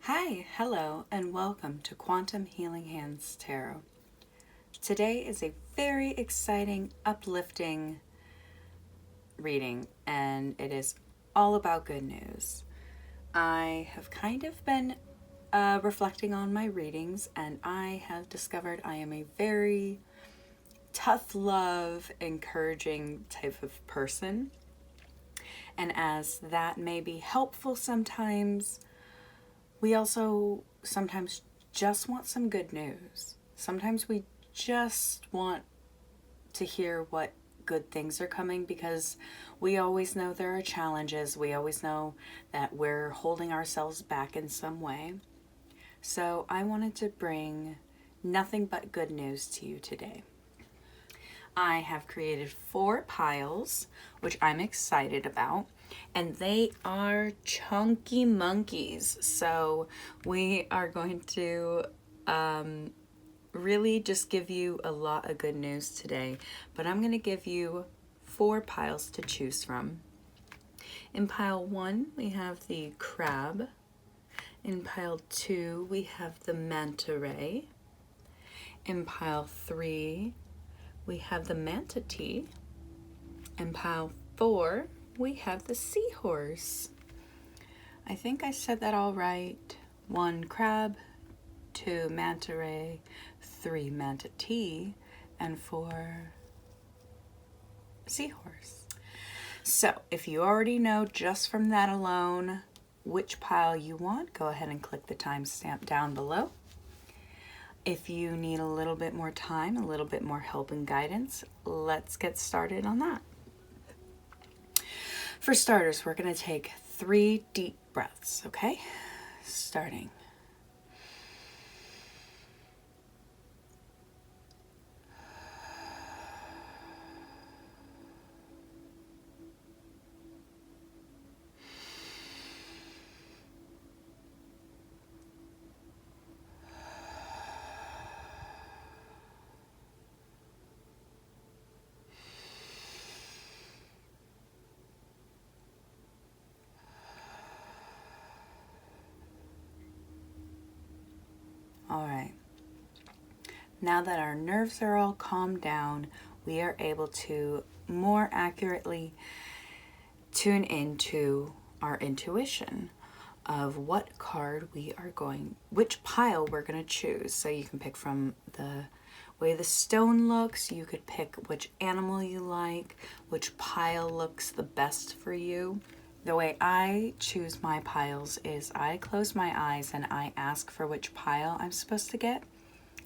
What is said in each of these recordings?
Hi, hello, and welcome to Quantum Healing Hands Tarot. Today is a very exciting, uplifting reading, and it is all about good news. I have kind of been reflecting on my readings, and I have discovered I am a very tough love, encouraging type of person. And as that may be helpful sometimes, we also sometimes just want some good news. Sometimes we just want to hear what good things are coming because we always know there are challenges. We always know that we're holding ourselves back in some way. So I wanted to bring nothing but good news to you today. I have created 4 piles, which I'm excited about, and they are chunky monkeys. So we are going to really just give you a lot of good news today, but I'm going to give you 4 piles to choose from. In pile 1, we have the crab. In pile 2, we have the Manta Ray. In pile 3, we have the Manatee. In pile 4, we have the Seahorse. I think I said that all right. 1 crab, 2 Manta Ray, 3 Manatee, and 4 Seahorse. So if you already know just from that alone which pile you want, go ahead and click the timestamp down below. If you need a little bit more time, a little bit more help and guidance, let's get started on that. For starters, we're going to take 3 deep breaths, okay? Starting. All right. Now that our nerves are all calmed down, we are able to more accurately tune into our intuition of what card which pile we're going to choose. So you can pick from the way the stone looks, you could pick which animal you like, which pile looks the best for you. The way I choose my piles is I close my eyes and I ask for which pile I'm supposed to get.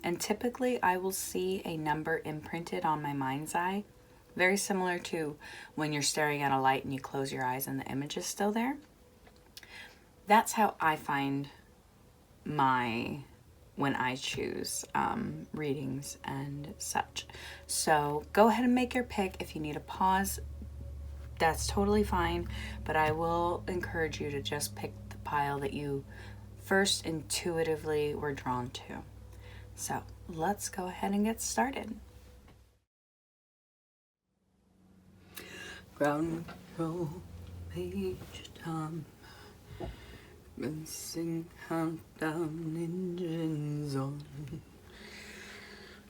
And typically I will see a number imprinted on my mind's eye, very similar to when you're staring at a light and you close your eyes and the image is still there. That's how I find when I choose readings and such. So go ahead and make your pick. If you need a pause, that's totally fine, but I will encourage you to just pick the pile that you first intuitively were drawn to. So let's go ahead and get started. Ground control, page time. Missing countdown, engines on.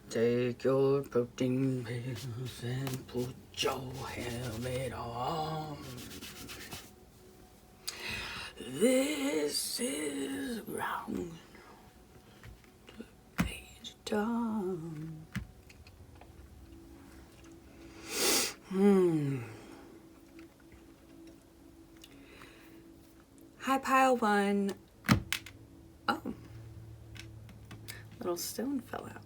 Take your protein pills and put your helmet on. This is ground page time. Hi, pile 1. Oh, little stone fell out.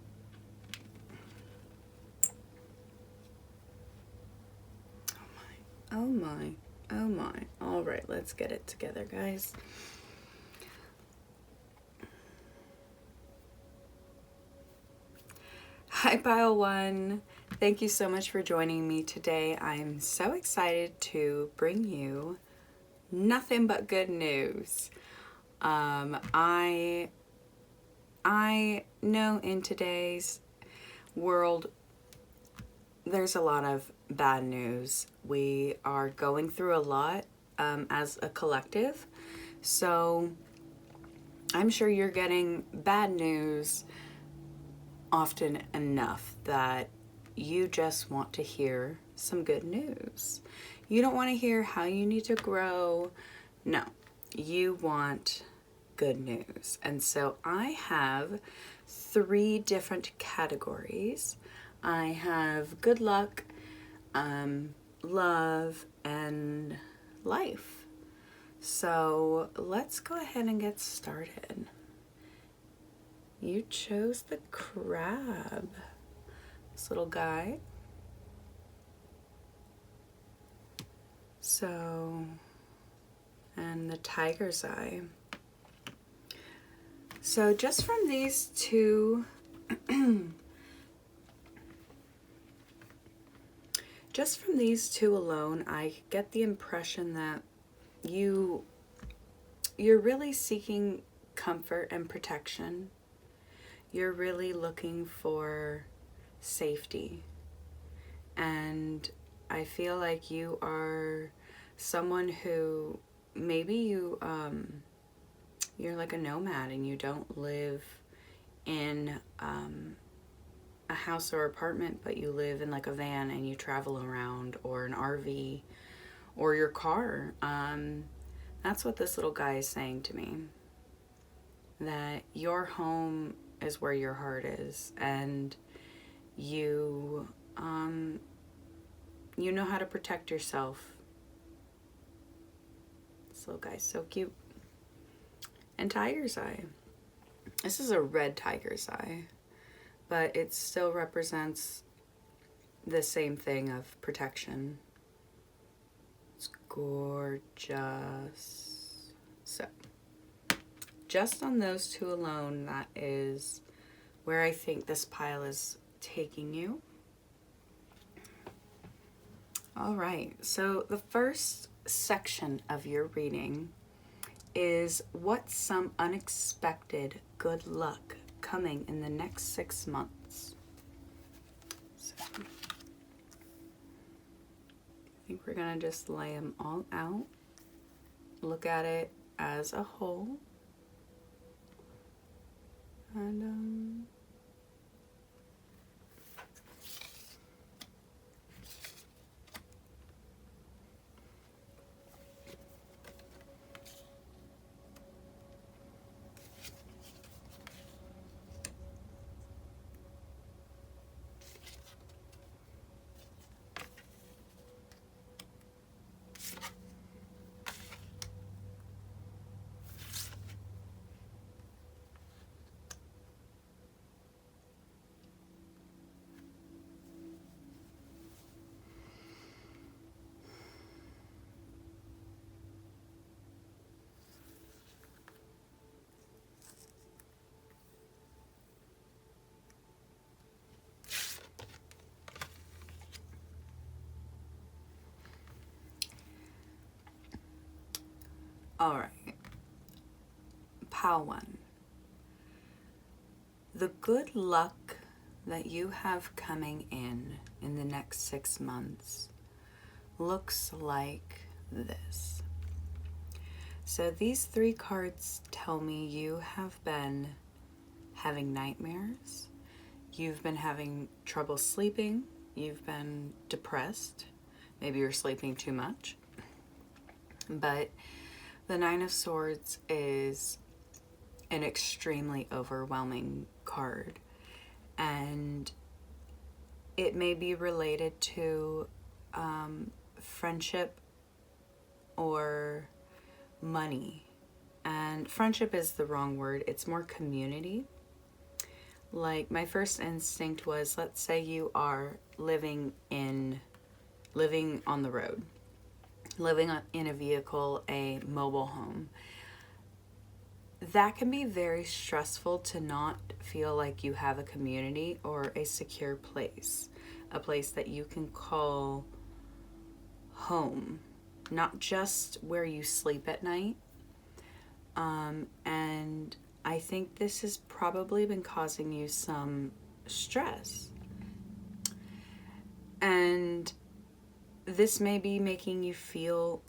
Oh my, oh my. All right, let's get it together, guys. Hi, pile 1. Thank you so much for joining me today. I'm so excited to bring you nothing but good news. I know in today's world there's a lot of bad news. We are going through a lot as a collective. So I'm sure you're getting bad news often enough that you just want to hear some good news. You don't want to hear how you need to grow. No, you want good news. And so I have 3 different categories. I have good luck, love, and life. So let's go ahead and get started. You chose the crab, this little guy. So, and the tiger's eye. So just from these two, alone, I get the impression that you're really seeking comfort and protection. You're really looking for safety. And I feel like you are someone who maybe you're like a nomad and you don't live in a house or apartment, but you live in like a van and you travel around, or an RV, or your car. That's what this little guy is saying to me. That your home is where your heart is, and you know how to protect yourself. This little guy's so cute. And tiger's eye. This is a red tiger's eye, but it still represents the same thing of protection. It's gorgeous. So, just on those 2 alone, that is where I think this pile is taking you. All right, so the first section of your reading is what's some unexpected good luck coming in the next 6 months. So, I think we're gonna just lay them all out, look at it as a whole, and all right. Pile 1. The good luck that you have coming in the next 6 months looks like this. So these 3 cards tell me you have been having nightmares, you've been having trouble sleeping, you've been depressed, maybe you're sleeping too much. But the 9 of Swords is an extremely overwhelming card, and it may be related to friendship or money. And friendship is the wrong word, it's more community. Like, my first instinct was, let's say you are living on the road, living in a vehicle, a mobile home. That can be very stressful to not feel like you have a community or a secure place, a place that you can call home, not just where you sleep at night. And I think this has probably been causing you some stress. And this may be making you feel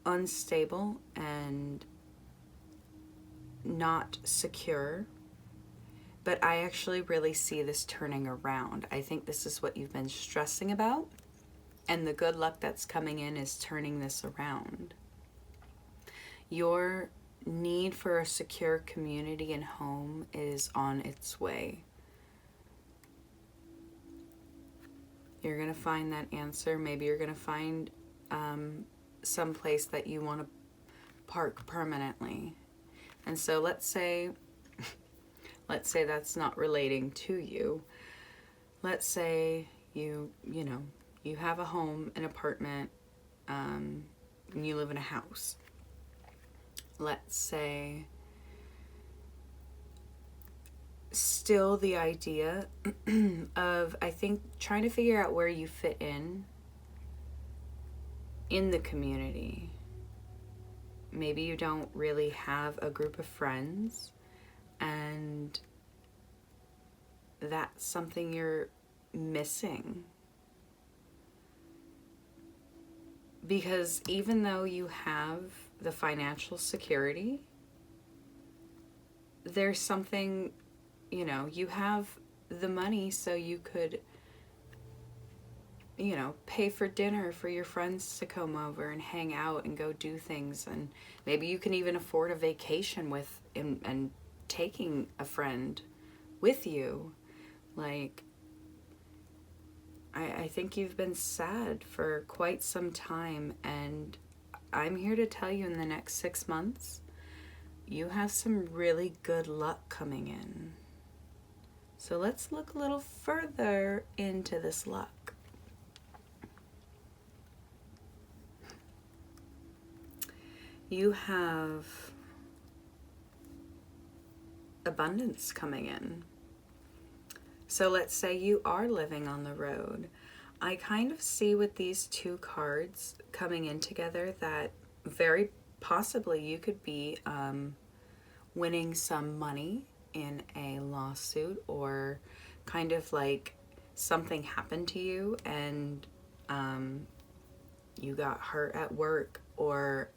unstable and not secure, but I actually really see this turning around. I think this is what you've been stressing about, and the good luck that's coming in is turning this around. Your need for a secure community and home is on its way. You're going to find that answer. Maybe you're going to find some place that you want to park permanently. And so let's say that's not relating to you. Let's say you have a home, an apartment, and you live in a house. Let's say still the idea of, I think, trying to figure out where you fit in the community. Maybe you don't really have a group of friends, and that's something you're missing. Because even though you have the financial security, there's something, you have the money so you could, pay for dinner for your friends to come over and hang out and go do things. And maybe you can even afford a vacation with and taking a friend with you. Like, I think you've been sad for quite some time, and I'm here to tell you in the next 6 months, you have some really good luck coming in. So let's look a little further into this luck. You have abundance coming in. So let's say you are living on the road. I kind of see with these two cards coming in together that very possibly you could be winning some money in a lawsuit, or kind of like something happened to you and you got hurt at work, or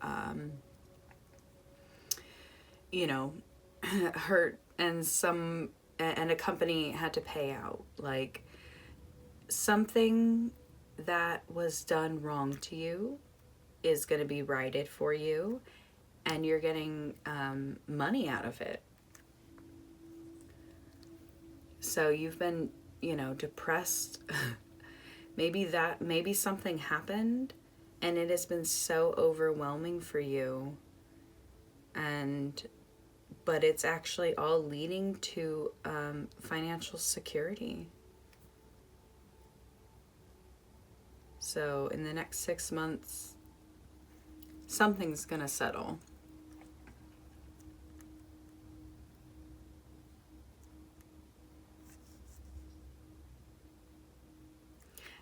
hurt and a company had to pay out. Like, something that was done wrong to you is going to be righted for you, and you're getting money out of it. So you've been, depressed. maybe something happened and it has been so overwhelming for you, but it's actually all leading to financial security. So in the next 6 months, something's gonna settle.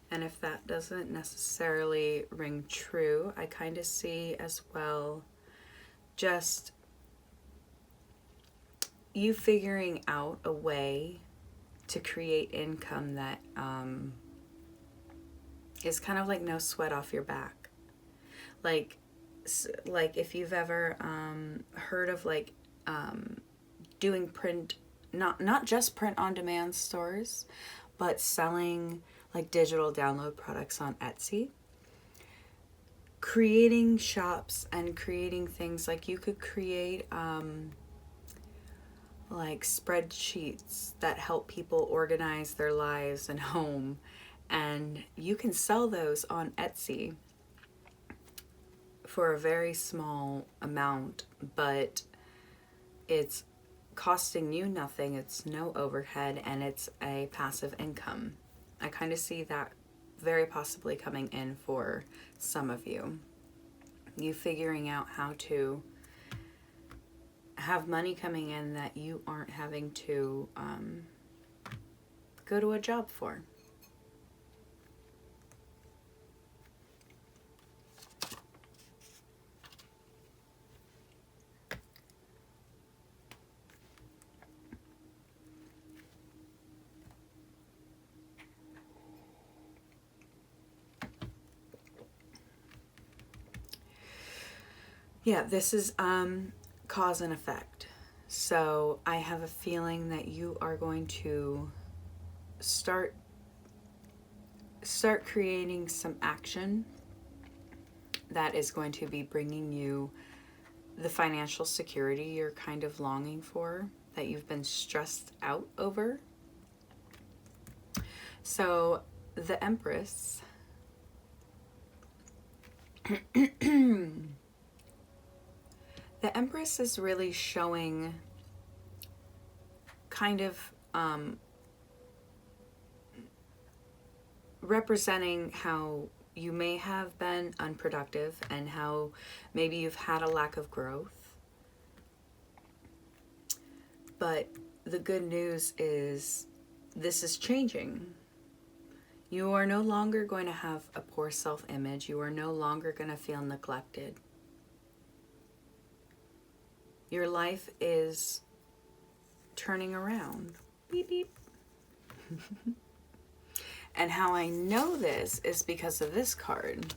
And if that doesn't necessarily ring true, I kind of see as well just you figuring out a way to create income that is kind of like no sweat off your back. Like if you've ever heard of doing print, not just print on demand stores, but selling like digital download products on Etsy. Creating shops and creating things, like you could create like spreadsheets that help people organize their lives and home, and you can sell those on Etsy for a very small amount, but it's costing you nothing, it's no overhead, and it's a passive income. I kind of see that very possibly coming in for some of you. You figuring out how to have money coming in that you aren't having to go to a job for. Yeah, this is cause and effect. So I have a feeling that you are going to start creating some action that is going to be bringing you the financial security you're kind of longing for, that you've been stressed out over. So the Empress the Empress is really showing kind of representing how you may have been unproductive and how maybe you've had a lack of growth. But the good news is this is changing. You are no longer going to have a poor self-image. You are no longer going to feel neglected. Your life is turning around. Beep, beep. And how I know this is because of this card.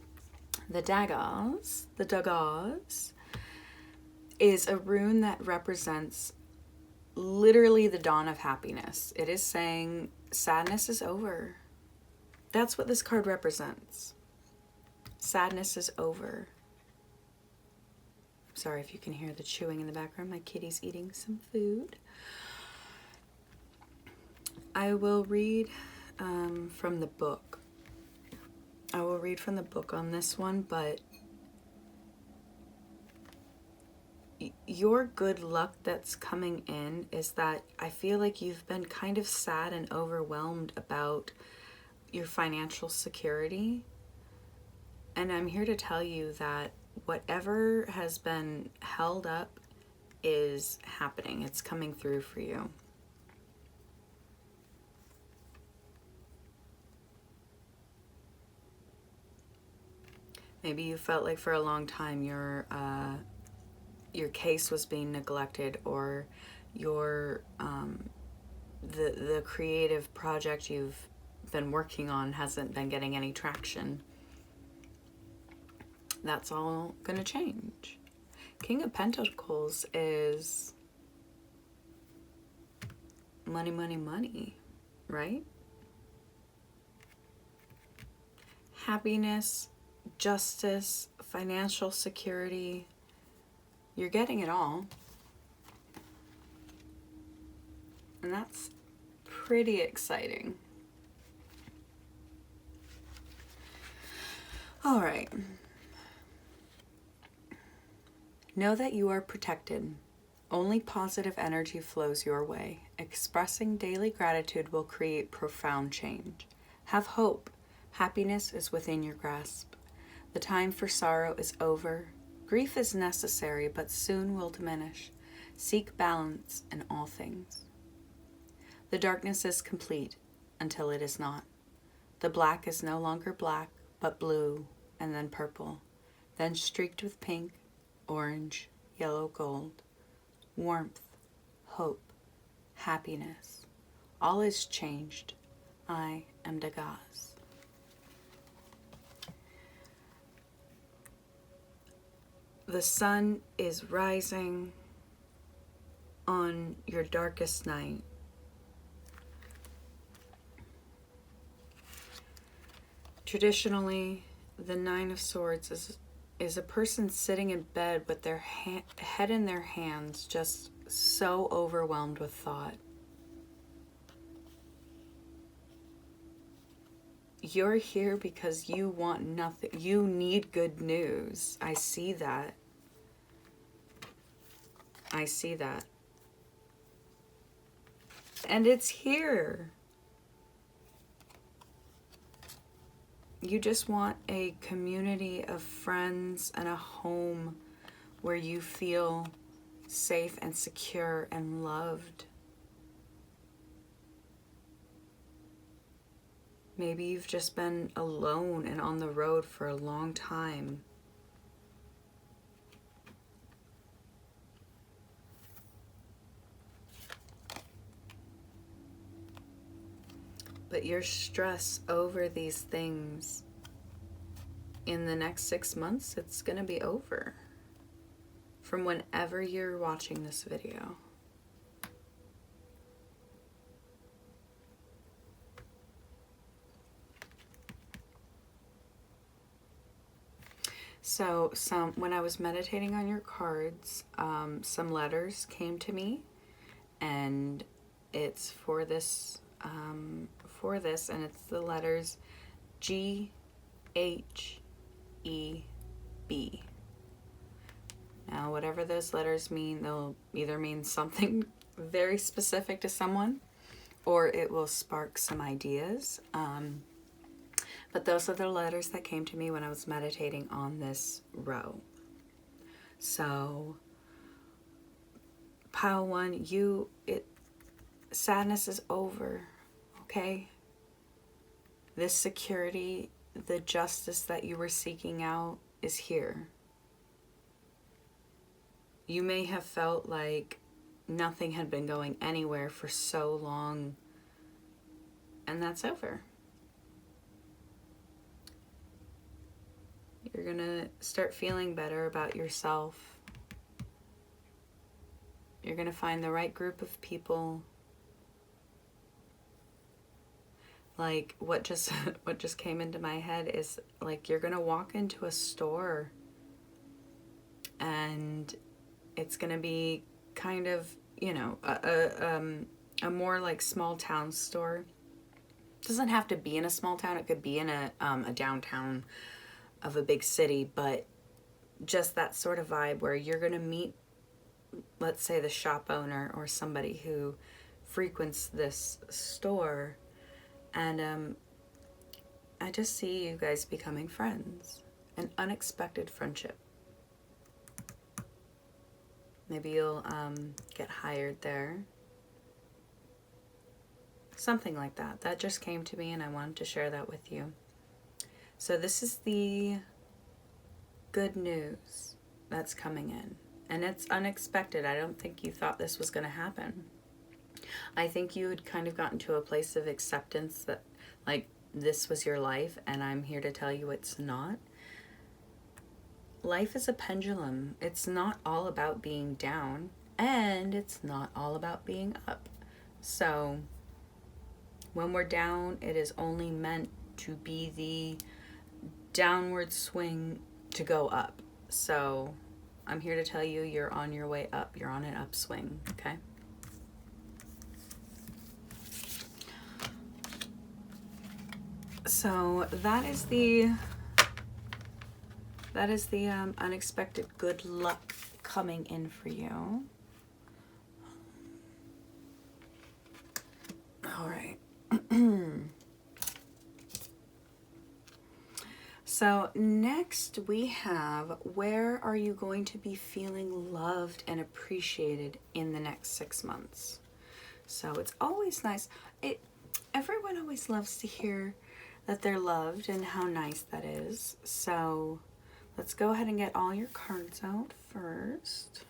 The Daggers, is a rune that represents literally the dawn of happiness. It is saying sadness is over. That's what this card represents. Sadness is over. Sorry if you can hear the chewing in the background. My kitty's eating some food. I will read from the book. I will read from the book on this one, but your good luck that's coming in is that I feel like you've been kind of sad and overwhelmed about your financial security. And I'm here to tell you that whatever has been held up is happening. It's coming through for you. Maybe you felt like for a long time your case was being neglected, or your the creative project you've been working on hasn't been getting any traction. That's all gonna change. King of Pentacles is money, money, money, right? Happiness, justice, financial security. You're getting it all. And that's pretty exciting. All right. Know that you are protected. Only positive energy flows your way. Expressing daily gratitude will create profound change. Have hope. Happiness is within your grasp. The time for sorrow is over. Grief is necessary, but soon will diminish. Seek balance in all things. The darkness is complete until it is not. The black is no longer black, but blue, and then purple, then streaked with pink, orange, yellow, gold. Warmth, hope, happiness. All is changed. I am Degas. The sun is rising on your darkest night. Traditionally, the Nine of Swords is a person sitting in bed with their head in their hands, just so overwhelmed with thought. You're here because you want nothing. You need good news. I see that. I see that. And it's here. You just want a community of friends and a home where you feel safe and secure and loved. Maybe you've just been alone and on the road for a long time. But your stress over these things, in the next 6 months, it's going to be over. From whenever you're watching this video. So when I was meditating on your cards, some letters came to me, and it's for this, and it's the letters G, H, E, B. Now, whatever those letters mean, they'll either mean something very specific to someone, or it will spark some ideas. But those are the letters that came to me when I was meditating on this row. So, pile one, sadness is over, okay? This security, the justice that you were seeking out is here. You may have felt like nothing had been going anywhere for so long, and that's over. You're gonna start feeling better about yourself. You're gonna find the right group of people. Like what just came into my head is like you're gonna walk into a store, and it's gonna be kind of, you know, a more like small town store. It doesn't have to be in a small town. It could be in a downtown of a big city, but just that sort of vibe where you're gonna meet, let's say, the shop owner or somebody who frequents this store, and I just see you guys becoming friends, an unexpected friendship. Maybe you'll get hired there. Something like that. That just came to me and I wanted to share that with you. So this is the good news that's coming in. And it's unexpected. I don't think you thought this was going to happen. I think you had kind of gotten to a place of acceptance that, like, this was your life, and I'm here to tell you it's not. Life is a pendulum. It's not all about being down, and it's not all about being up. So when we're down, it is only meant to be the downward swing to go up. So I'm here to tell you you're on your way up. You're on an upswing, okay? So that is the unexpected good luck coming in for you. All right. So next we have, where are you going to be feeling loved and appreciated in the next 6 months? So it's always nice. Everyone always loves to hear that they're loved and how nice that is. So let's go ahead and get all your cards out first.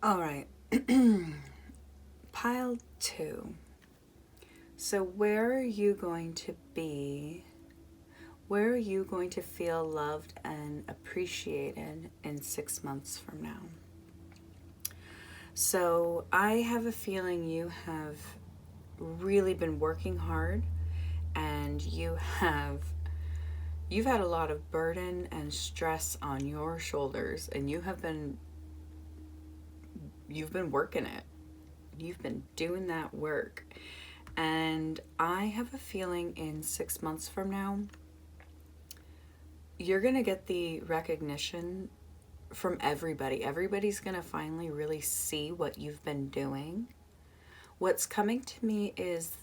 All right. Pile 2. So where are you going to be? Where are you going to feel loved and appreciated in 6 months from now? So I have a feeling you have really been working hard, and you've had a lot of burden and stress on your shoulders, and you've been working it. You've been doing that work. And I have a feeling in 6 months from now, you're going to get the recognition from everybody. Everybody's going to finally really see what you've been doing. What's coming to me is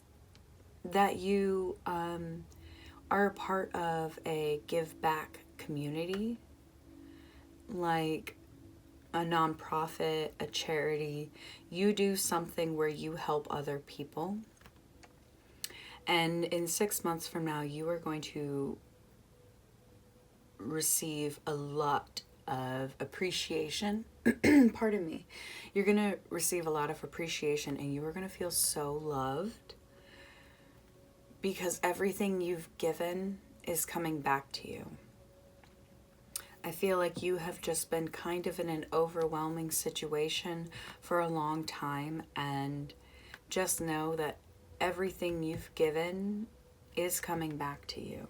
that you are a part of a give back community. Like, a nonprofit, a charity. You do something where you help other people. And in 6 months from now, you are going to receive a lot of appreciation. Pardon me. You're going to receive a lot of appreciation, and you are going to feel so loved because everything you've given is coming back to you. I feel like you have just been kind of in an overwhelming situation for a long time, and just know that everything you've given is coming back to you.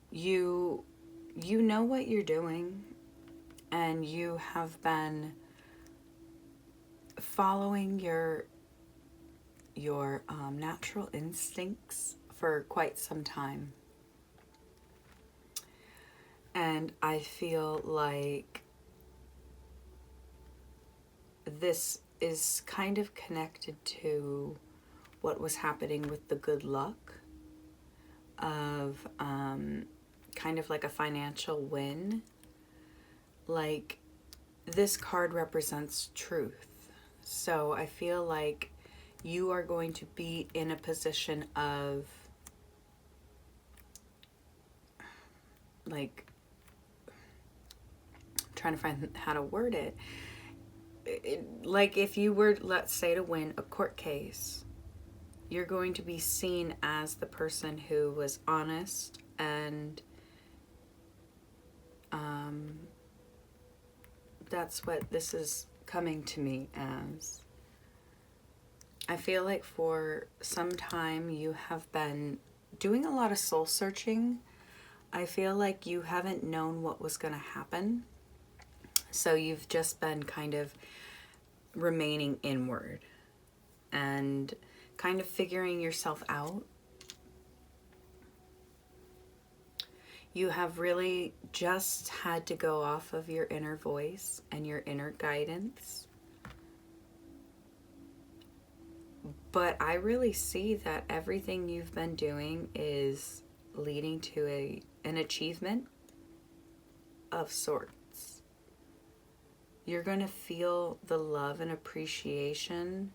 You know what you're doing, and you have been following your natural instincts for quite some time. And I feel like this is kind of connected to what was happening with the good luck of kind of like a financial win. Like, this card represents truth. So I feel like you are going to be in a position of, like, I'm trying to find how to word it. Like, if you were, let's say, to win a court case, you're going to be seen as the person who was honest, and that's what this is coming to me as. I feel like for some time you have been doing a lot of soul searching. I feel like you haven't known what was going to happen. So you've just been kind of remaining inward and kind of figuring yourself out. You have really just had to go off of your inner voice and your inner guidance. But I really see that everything you've been doing is leading to an achievement of sorts. You're going to feel the love and appreciation.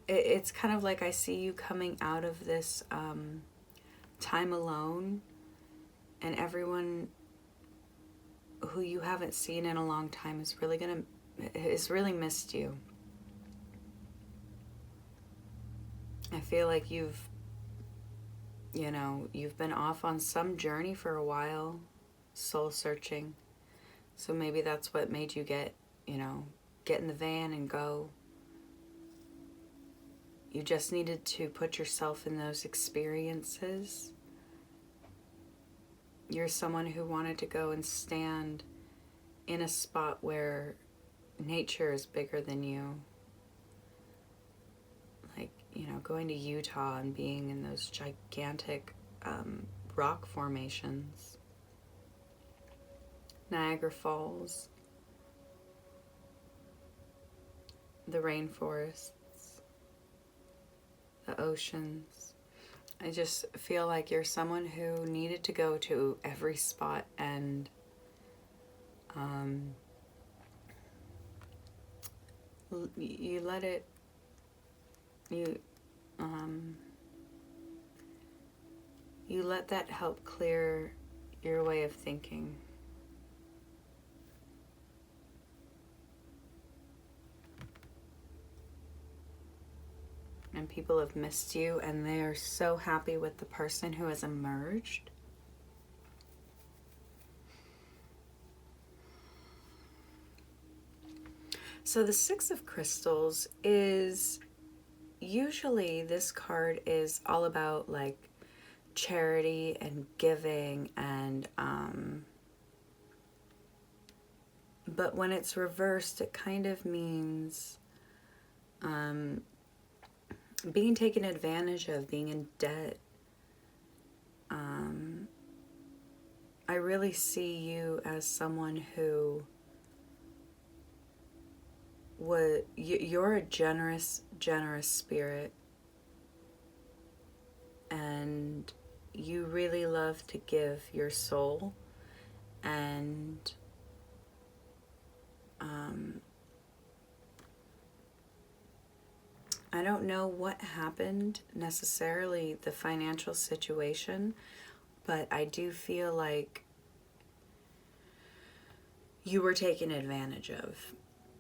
It's kind of like I see you coming out of this time alone, and everyone who you haven't seen in a long time is really missed you. I feel like you've been off on some journey for a while, soul searching. So maybe that's what made you get in the van and go. You just needed to put yourself in those experiences. You're someone who wanted to go and stand in a spot where nature is bigger than you. Like, going to Utah and being in those gigantic rock formations. Niagara Falls. The rainforests. The oceans. I just feel like you're someone who needed to go to every spot, and you let it, you let that help clear your way of thinking. And people have missed you, and they are so happy with the person who has emerged. So the Six of Crystals is usually, this card is all about like charity and giving, and but when it's reversed, it kind of means being taken advantage of, being in debt. I really see you as someone who you're a generous spirit, and you really love to give your soul, and I don't know what happened necessarily, the financial situation, but I do feel like you were taken advantage of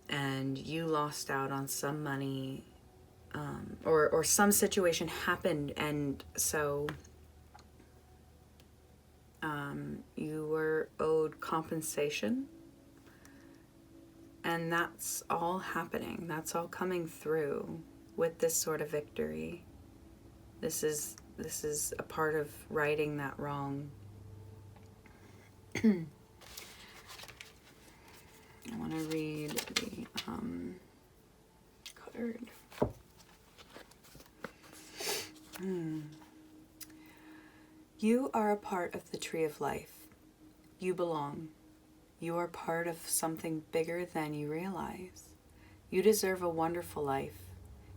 and you lost out on some money, or some situation happened, and so you were owed compensation, and that's all happening. That's all coming through with this sort of victory. This is a part of righting that wrong. I want to read the card. You are a part of the tree of life. You belong. You are part of something bigger than you realize. You deserve a wonderful life.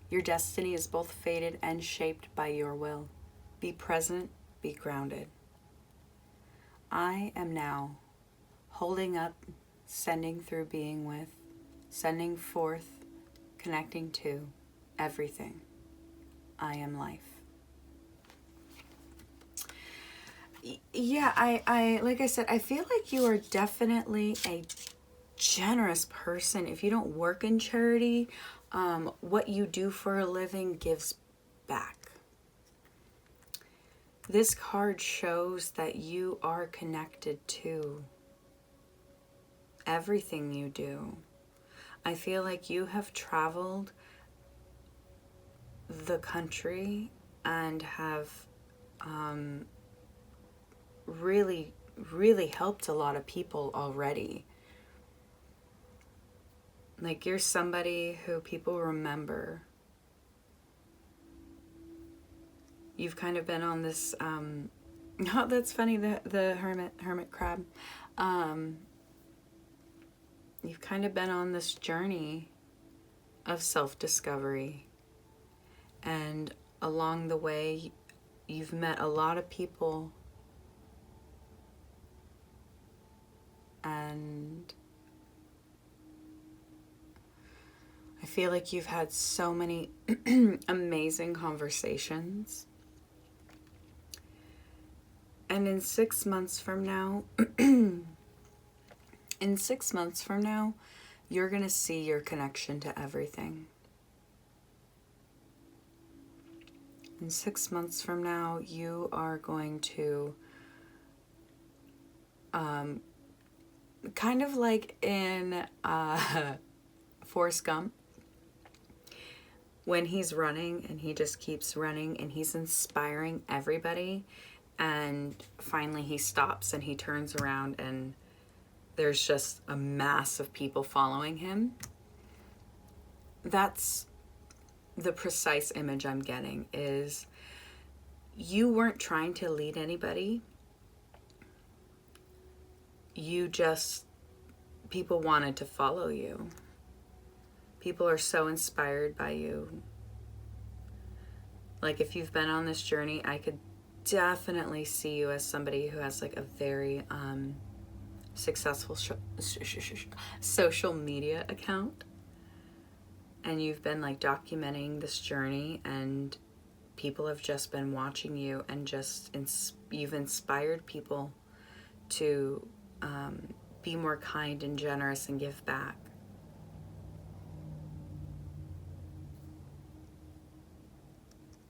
Your destiny is both fated and shaped by your will. Be present, be grounded. I am now holding up, sending through, being with, sending forth, connecting to everything. I am life. Yeah, I like I said, I feel like you are definitely a generous person. If you don't work in charity, what you do for a living gives back. This card shows that you are connected to everything you do. I feel like you have traveled the country and have really, really helped a lot of people already. Like, you're somebody who people remember. You've kind of been on this, oh, that's funny, the hermit crab. You've kind of been on this journey of self-discovery. And along the way, you've met a lot of people, and I feel like you've had so many amazing conversations. And in 6 months from now, you're going to see your connection to everything. In 6 months from now, you are going to, kind of like in Forrest Gump, when he's running and he just keeps running and he's inspiring everybody, and finally he stops and he turns around and there's just a mass of people following him. That's the precise image I'm getting, is you weren't trying to lead anybody. You just, people wanted to follow you. People are so inspired by you. Like, if you've been on this journey, I could definitely see you as somebody who has like a very successful social media account, and you've been like documenting this journey, and people have just been watching you, and just you've inspired people to be more kind and generous and give back.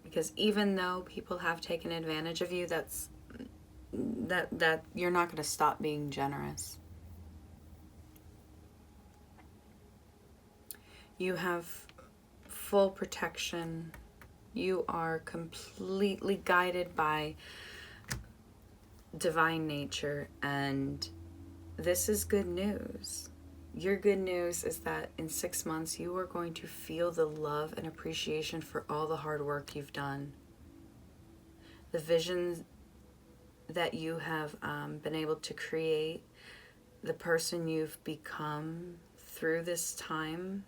Because even though people have taken advantage of you, that you're not going to stop being generous. You have full protection. You are completely guided by divine nature, and this is good news. Your good news is that in 6 months, you are going to feel the love and appreciation for all the hard work you've done. The visions that you have been able to create, the person you've become through this time,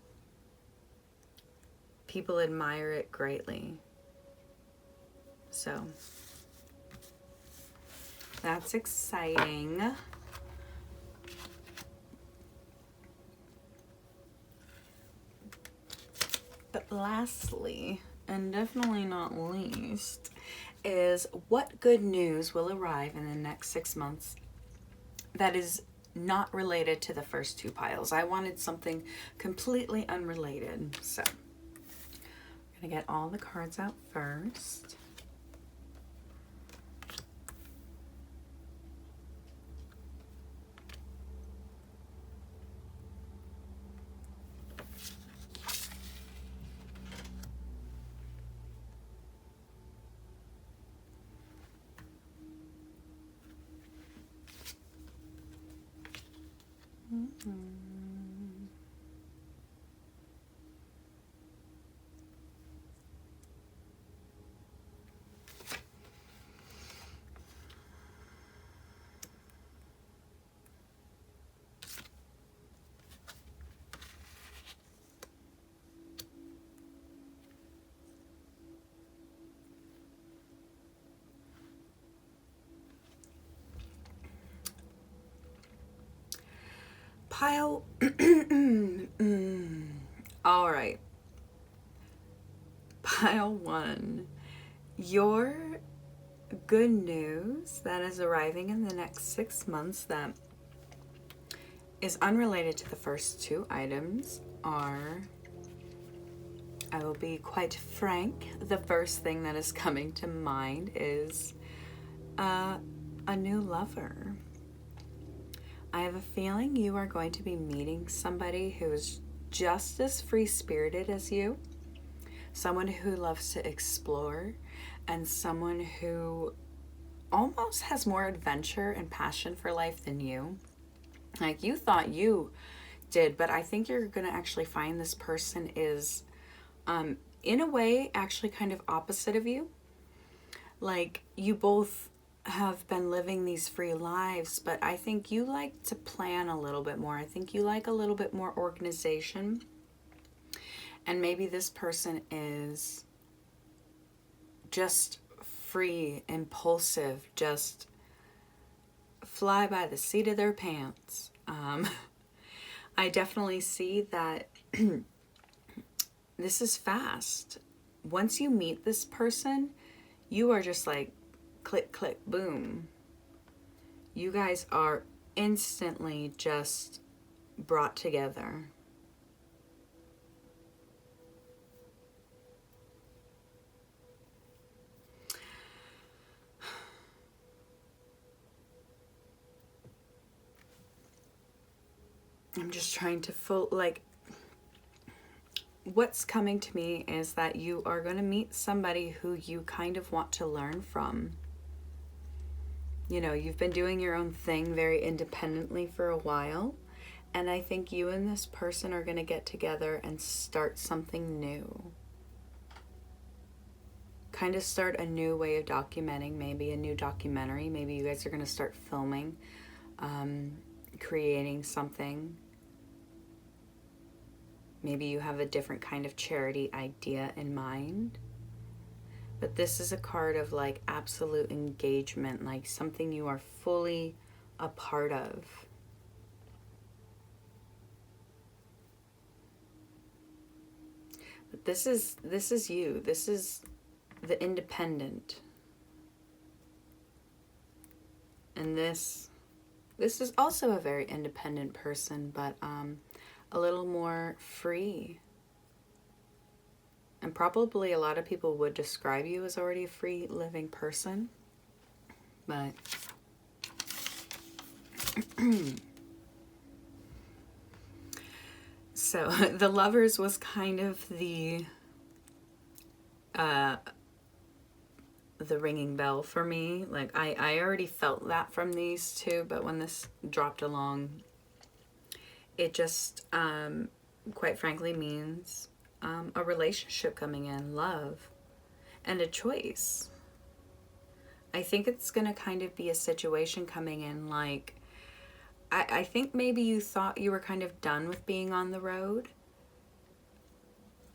people admire it greatly. So, That's exciting. But lastly, and definitely not least, is what good news will arrive in the next 6 months that is not related to the first two piles. I wanted something completely unrelated. So I'm going to get all the cards out first. Pile. All right. Pile 1. Your good news that is arriving in the next 6 months that is unrelated to the first two items are, I will be quite frank, the first thing that is coming to mind is a new lover. I have a feeling you are going to be meeting somebody who is just as free-spirited as you, someone who loves to explore, and someone who almost has more adventure and passion for life than you. Like you thought you did, but I think you're going to actually find this person is, in a way, actually kind of opposite of you. Like you both have been living these free lives, but I think you like to plan a little bit more. I think you like a little bit more organization. And maybe this person is just free, impulsive, just fly by the seat of their pants. I definitely see that this is fast. Once you meet this person, you are just like click, click, boom. You guys are instantly just brought together. I'm just trying to what's coming to me is that you are going to meet somebody who you kind of want to learn from. You know, you've been doing your own thing very independently for a while, and I think you and this person are going to get together and start something new. Kind of start a new way of documenting, maybe a new documentary. Maybe you guys are going to start filming, creating something. Maybe you have a different kind of charity idea in mind. But this is a card of like absolute engagement, like something you are fully a part of. But this is you. This is the independent. And this is also a very independent person, but a little more free. And probably a lot of people would describe you as already a free living person. But so the Lovers was kind of the ringing bell for me. Like I already felt that from these two, but when this dropped along, it just quite frankly means a relationship coming in, love, and a choice. I think it's going to kind of be a situation coming in like, I think maybe you thought you were kind of done with being on the road,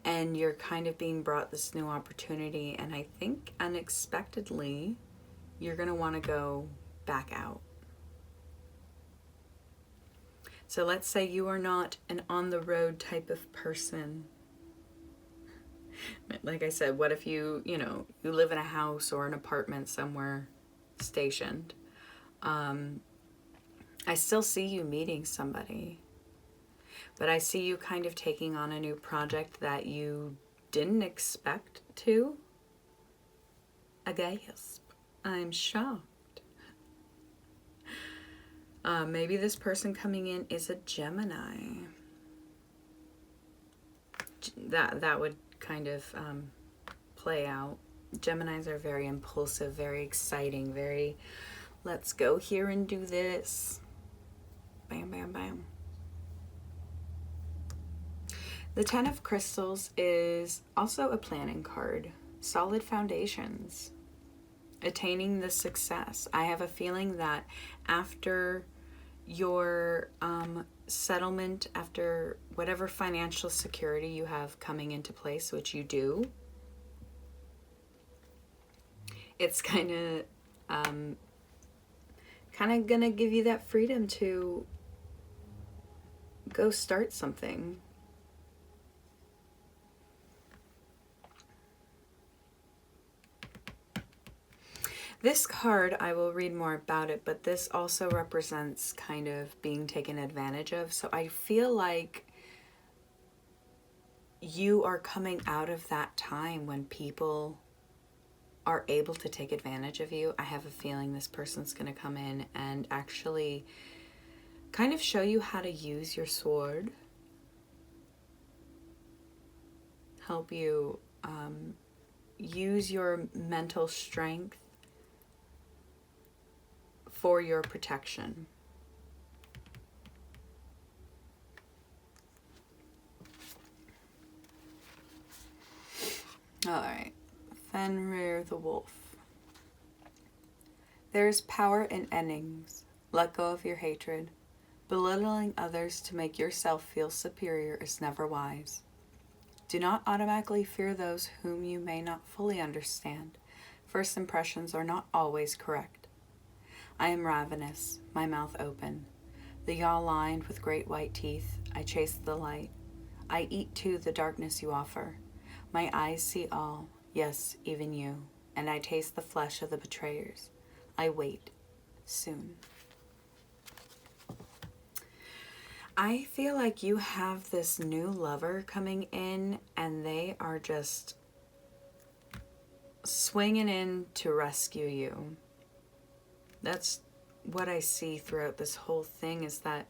and you're kind of being brought this new opportunity, and I think unexpectedly you're going to want to go back out. So let's say you are not an on-the-road type of person. Like I said, what if you live in a house or an apartment somewhere stationed? I still see you meeting somebody, but I see you kind of taking on a new project that you didn't expect to. A gasp. I'm shocked. Maybe this person coming in is a Gemini. That would kind of play out. Geminis are very impulsive, very exciting, very, let's go here and do this. Bam, bam, bam. The Ten of Crystals is also a planning card. Solid foundations. Attaining the success. I have a feeling that after your settlement, after whatever financial security you have coming into place, which you do, it's kind of gonna give you that freedom to go start something. This card, I will read more about it, but this also represents kind of being taken advantage of. So I feel like you are coming out of that time when people are able to take advantage of you. I have a feeling this person's going to come in and actually kind of show you how to use your sword, help you use your mental strength for your protection. All right, Fenrir the Wolf. There is power in endings. Let go of your hatred. Belittling others to make yourself feel superior is never wise. Do not automatically fear those whom you may not fully understand. First impressions are not always correct. I am ravenous, my mouth open, the yaw lined with great white teeth. I chase the light. I eat too the darkness you offer. My eyes see all, yes, even you, and I taste the flesh of the betrayers. I wait, soon. I feel like you have this new lover coming in, and they are just swinging in to rescue you. That's what I see throughout this whole thing, is that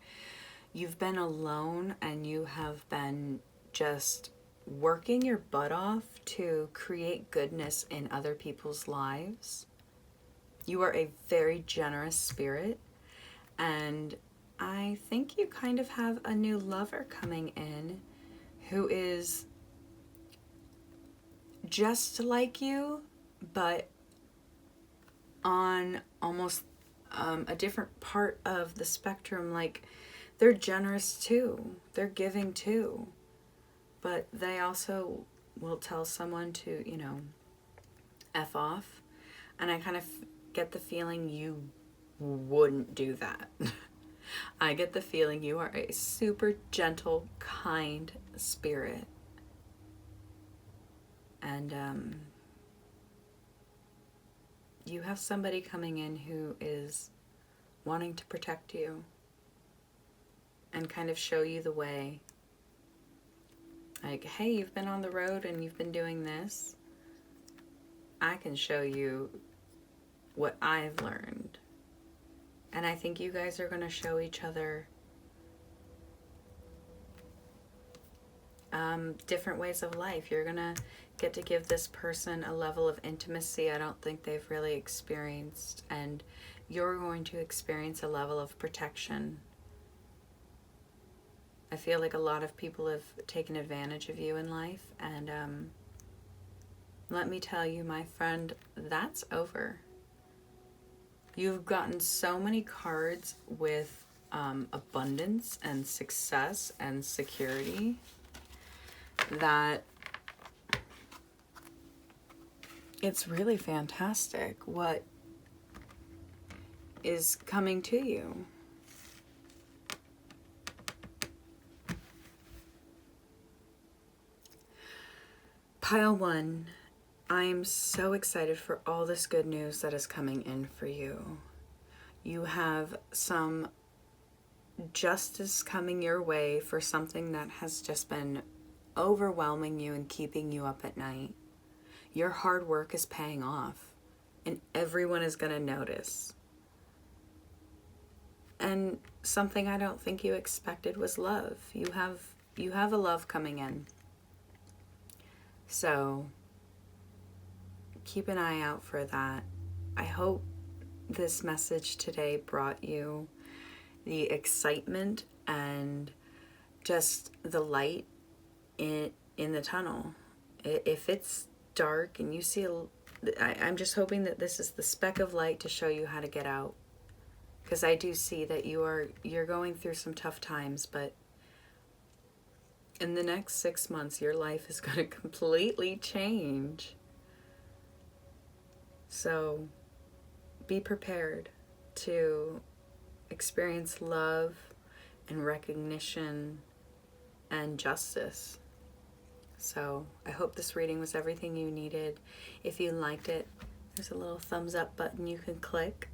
you've been alone and you have been just working your butt off to create goodness in other people's lives. You are a very generous spirit, and I think you kind of have a new lover coming in who is just like you, but on almost a different part of the spectrum. Like, they're generous too, they're giving too, but they also will tell someone to, F off. And I kind of get the feeling you wouldn't do that. I get the feeling you are a super gentle, kind spirit. And you have somebody coming in who is wanting to protect you and kind of show you the way. Like, hey, you've been on the road and you've been doing this. I can show you what I've learned. And I think you guys are going to show each other different ways of life. You're going to get to give this person a level of intimacy I don't think they've really experienced. And you're going to experience a level of protection. I feel like a lot of people have taken advantage of you in life. And let me tell you, my friend, that's over. You've gotten so many cards with abundance and success and security that it's really fantastic what is coming to you. Pile 1, I am so excited for all this good news that is coming in for you. You have some justice coming your way for something that has just been overwhelming you and keeping you up at night. Your hard work is paying off, and everyone is going to notice. And something I don't think you expected was love. You have a love coming in. So keep an eye out for that. I hope this message today brought you the excitement and just the light in the tunnel. If it's dark and you see I'm just hoping that this is the speck of light to show you how to get out, because I do see that you're going through some tough times, but in the next 6 months your life is going to completely change. So be prepared to experience love and recognition and justice. So I hope this reading was everything you needed. If you liked it, there's a little thumbs up button you can click.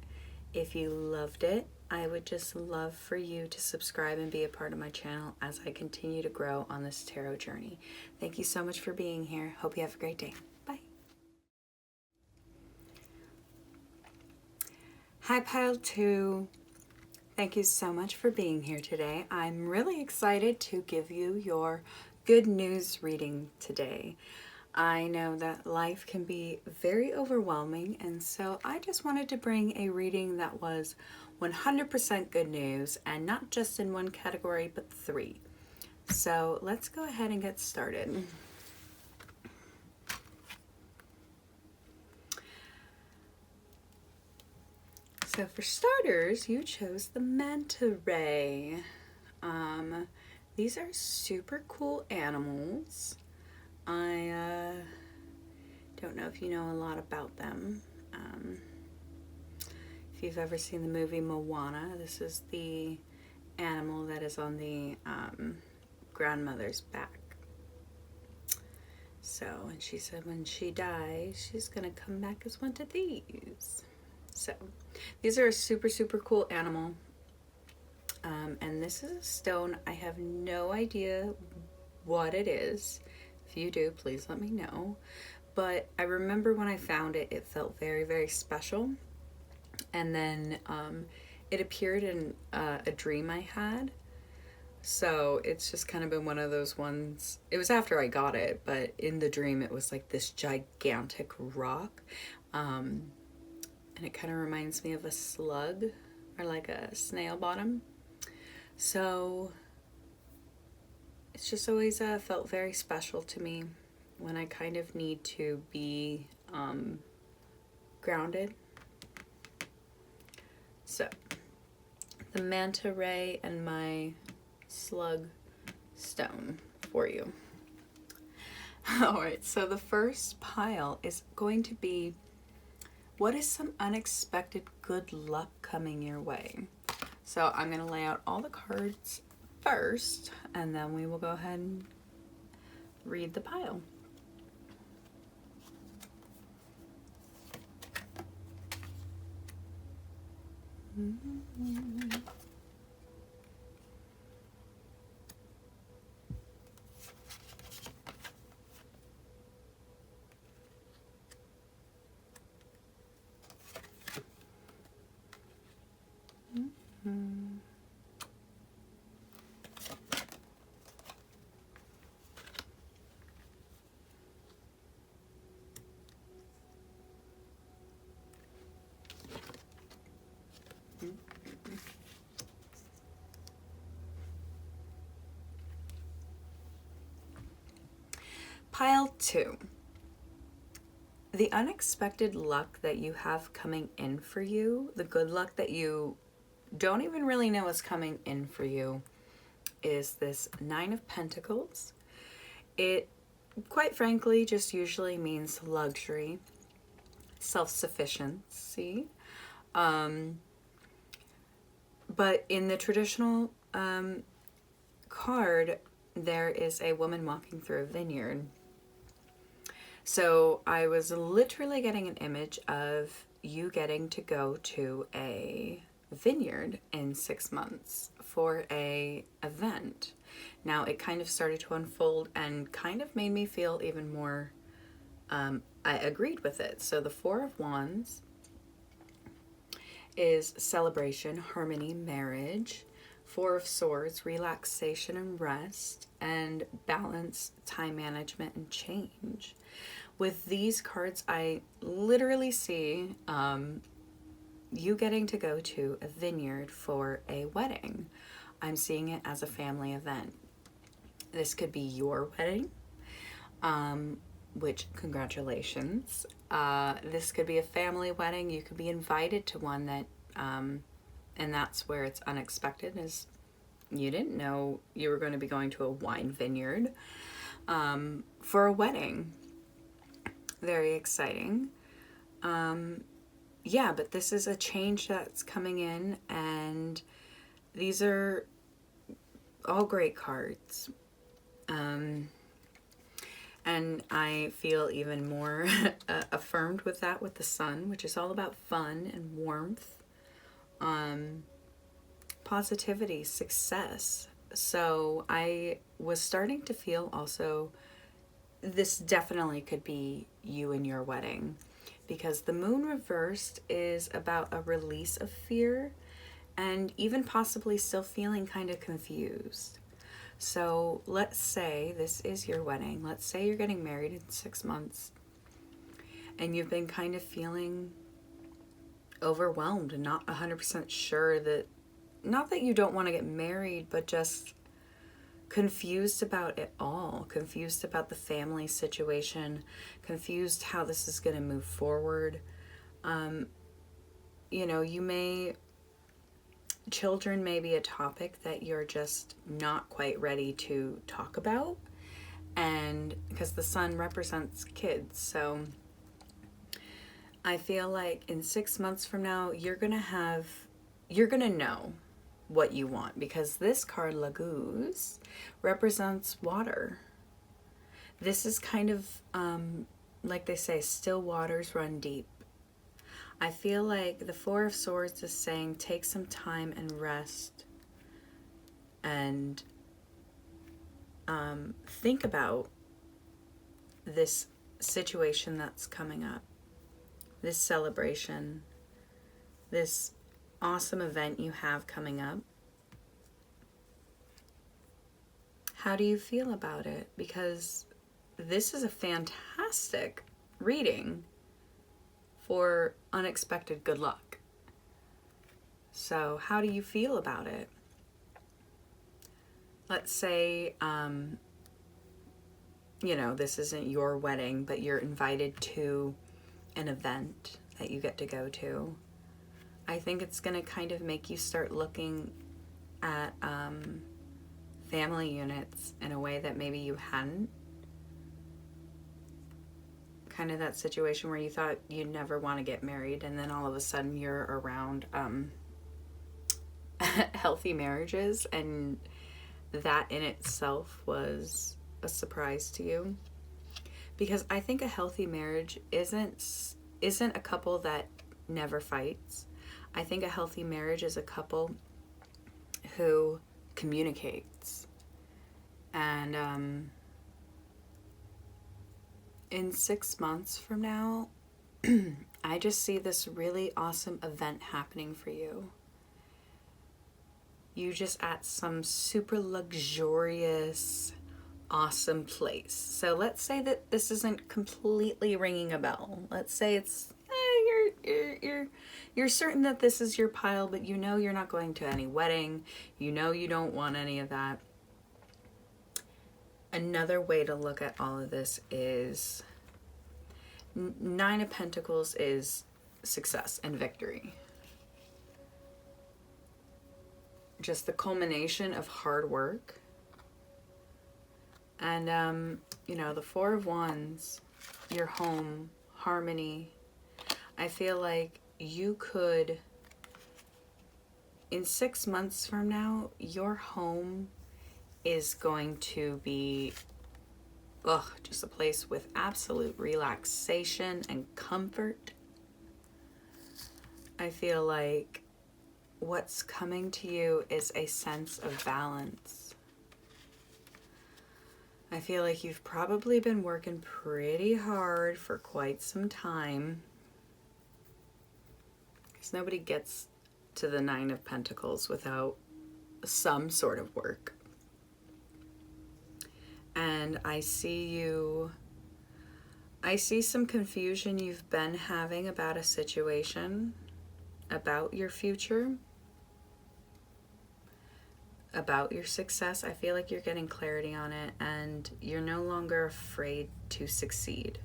If you loved it, I would just love for you to subscribe and be a part of my channel as I continue to grow on this tarot journey. Thank you so much for being here. Hope you have a great day. Bye. Hi, Pile 2. Thank you so much for being here today. I'm really excited to give you your good news reading today. I know that life can be very overwhelming, and so I just wanted to bring a reading that was 100% good news, and not just in one category, but 3. So let's go ahead and get started. So for starters, you chose the Manta Ray. These are super cool animals. I don't know if you know a lot about them. If you've ever seen the movie Moana, this is the animal that is on the grandmother's back. So, and she said when she dies, she's going to come back as one of these. So, these are a super, super cool animal. And this is a stone. I have no idea what it is. If you do, please let me know. But I remember when I found it, it felt very, very special. And then it appeared in a dream I had. So it's just kind of been one of those ones. It was after I got it, but in the dream it was like this gigantic rock. And it kind of reminds me of a slug or like a snail bottom. So it's just always felt very special to me when I kind of need to be grounded. So the Manta Ray and my slug stone for you. Alright, so the first pile is going to be, what is some unexpected good luck coming your way? So I'm going to lay out all the cards first, and then we will go ahead and read the pile. Pile 2. The unexpected luck that you have coming in for you, the good luck that you don't even really know is coming in for you, is this 9 of Pentacles. It, quite frankly, just usually means luxury, self-sufficiency. But in the traditional card, there is a woman walking through a vineyard. So I was literally getting an image of you getting to go to a vineyard in 6 months for a event. Now it kind of started to unfold and kind of made me feel even more, I agreed with it. So the Four of Wands is celebration, harmony, marriage. Four of Swords, relaxation and rest, and balance, time management, and change. With these cards, I literally see you getting to go to a vineyard for a wedding. I'm seeing it as a family event. This could be your wedding, which congratulations. This could be a family wedding. You could be invited to one that, and that's where it's unexpected, is you didn't know you were going to be going to a wine vineyard for a wedding. Very exciting. Yeah, but this is a change that's coming in, and these are all great cards. And I feel even more affirmed with that with the Sun, which is all about fun and warmth, positivity, success. So I was starting to feel also this definitely could be you and your wedding, because the Moon reversed is about a release of fear and even possibly still feeling kind of confused. So let's say this is your wedding. Let's say you're getting married in 6 months and you've been kind of feeling overwhelmed and not 100% sure that, not that you don't want to get married, but just confused about it all, confused about the family situation, confused how this is going to move forward. You know, children may be a topic that you're just not quite ready to talk about, and because the Sun represents kids. So I feel like in 6 months from now, you're going to know what you want, because this card, Laguz, represents water. This is kind of, like they say, still waters run deep. I feel like the Four of Swords is saying take some time and rest and think about this situation that's coming up, this celebration, this awesome event you have coming up. How do you feel about it? Because this is a fantastic reading for unexpected good luck. So how do you feel about it? Let's say, you know, this isn't your wedding, but you're invited to an event that you get to go to. I think it's going to kind of make you start looking at family units in a way that maybe you hadn't. Kind of that situation where you thought you'd never want to get married, and then all of a sudden you're around healthy marriages, and that in itself was a surprise to you. Because I think a healthy marriage isn't a couple that never fights. I think a healthy marriage is a couple who communicates. And in 6 months from now, I just see this really awesome event happening for you. You just at some super luxurious, awesome place. So let's say that this isn't completely ringing a bell. Let's say it's you're certain that this is your pile, but you know you're not going to any wedding. You know you don't want any of that. Another way to look at all of this is Nine of Pentacles is success and victory. Just the culmination of hard work. And, you know, the Four of Wands, your home, harmony. I feel like you could in 6 months from now, your home is going to be just a place with absolute relaxation and comfort. I feel like what's coming to you is a sense of balance. I feel like you've probably been working pretty hard for quite some time, because nobody gets to the Nine of Pentacles without some sort of work. And I see some confusion you've been having about a situation, about your future, about your success. I feel like you're getting clarity on it, and you're no longer afraid to succeed.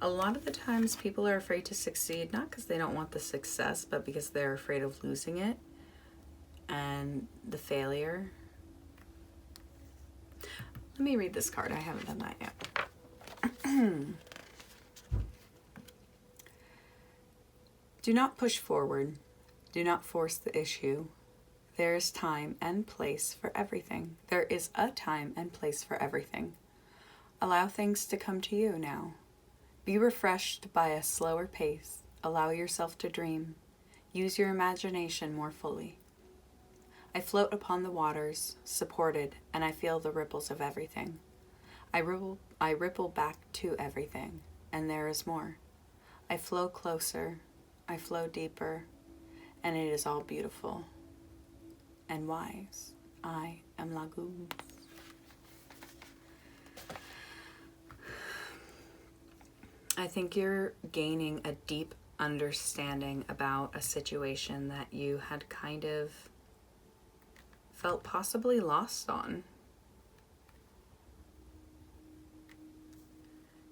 A lot of the times people are afraid to succeed, not because they don't want the success, but because they're afraid of losing it and the failure. Let me read this card. I haven't done that yet. Do not push forward. Do not force the issue. There is time and place for everything. There is a time and place for everything. Allow things to come to you now. Be refreshed by a slower pace. Allow yourself to dream. Use your imagination more fully. I float upon the waters, supported, and I feel the ripples of everything. I ripple back to everything, and there is more. I flow closer, I flow deeper, and it is all beautiful and wise. I am Lagoon. I think you're gaining a deep understanding about a situation that you had kind of felt possibly lost on.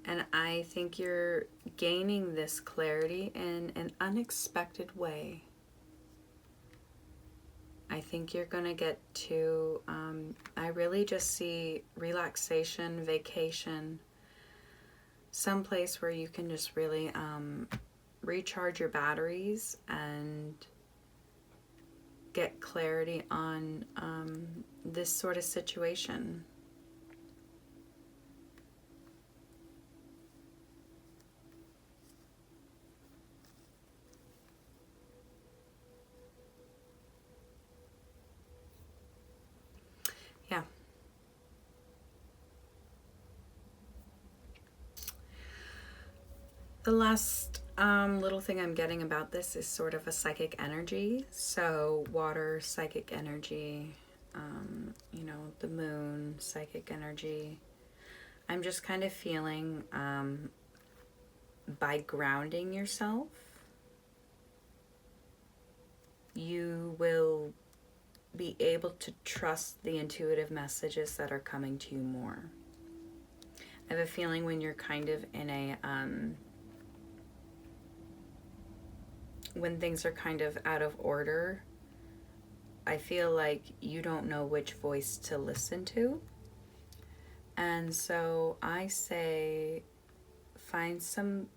And I think you're gaining this clarity in an unexpected way. I think you're going to get to, I really just see relaxation, vacation, someplace where you can just really recharge your batteries and get clarity on this sort of situation. Yeah. The last little thing I'm getting about this is sort of a psychic energy. So water, psychic energy, the moon, psychic energy. I'm just kind of feeling by grounding yourself, you will be able to trust the intuitive messages that are coming to you more. I have a feeling when you're kind of in a when things are kind of out of order, I feel like you don't know which voice to listen to. And so I say find some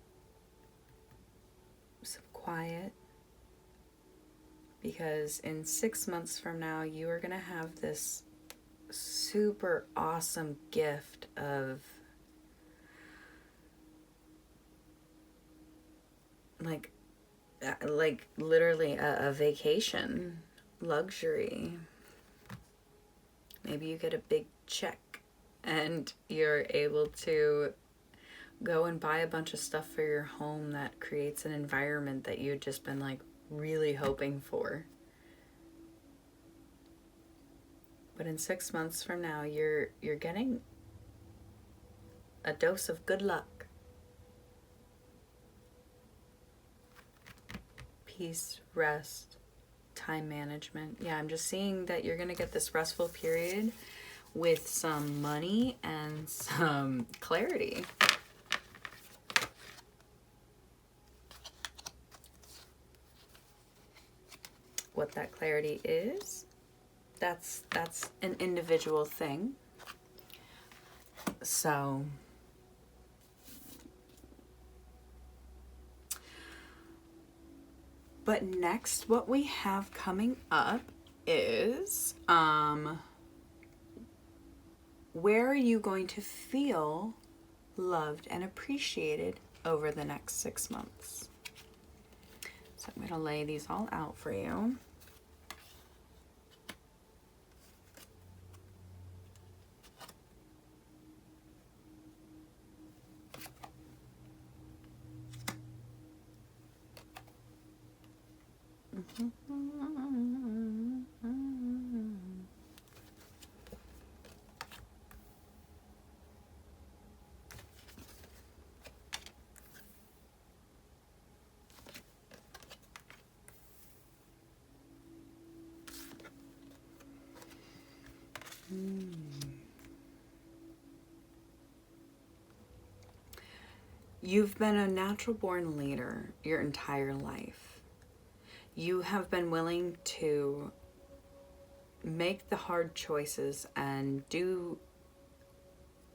quiet, because in 6 months from now you are going to have this super awesome gift of like literally a vacation, luxury. Maybe you get a big check and you're able to go and buy a bunch of stuff for your home that creates an environment that you've just been like really hoping for. But in 6 months from now, you're getting a dose of good luck. Peace, rest, time management. Yeah, I'm just seeing that you're going to get this restful period with some money and some clarity. What that clarity is, that's an individual thing. So But next, what we have coming up is where are you going to feel loved and appreciated over the next 6 months? So I'm going to lay these all out for you. You've been a natural born leader your entire life. You have been willing to make the hard choices and do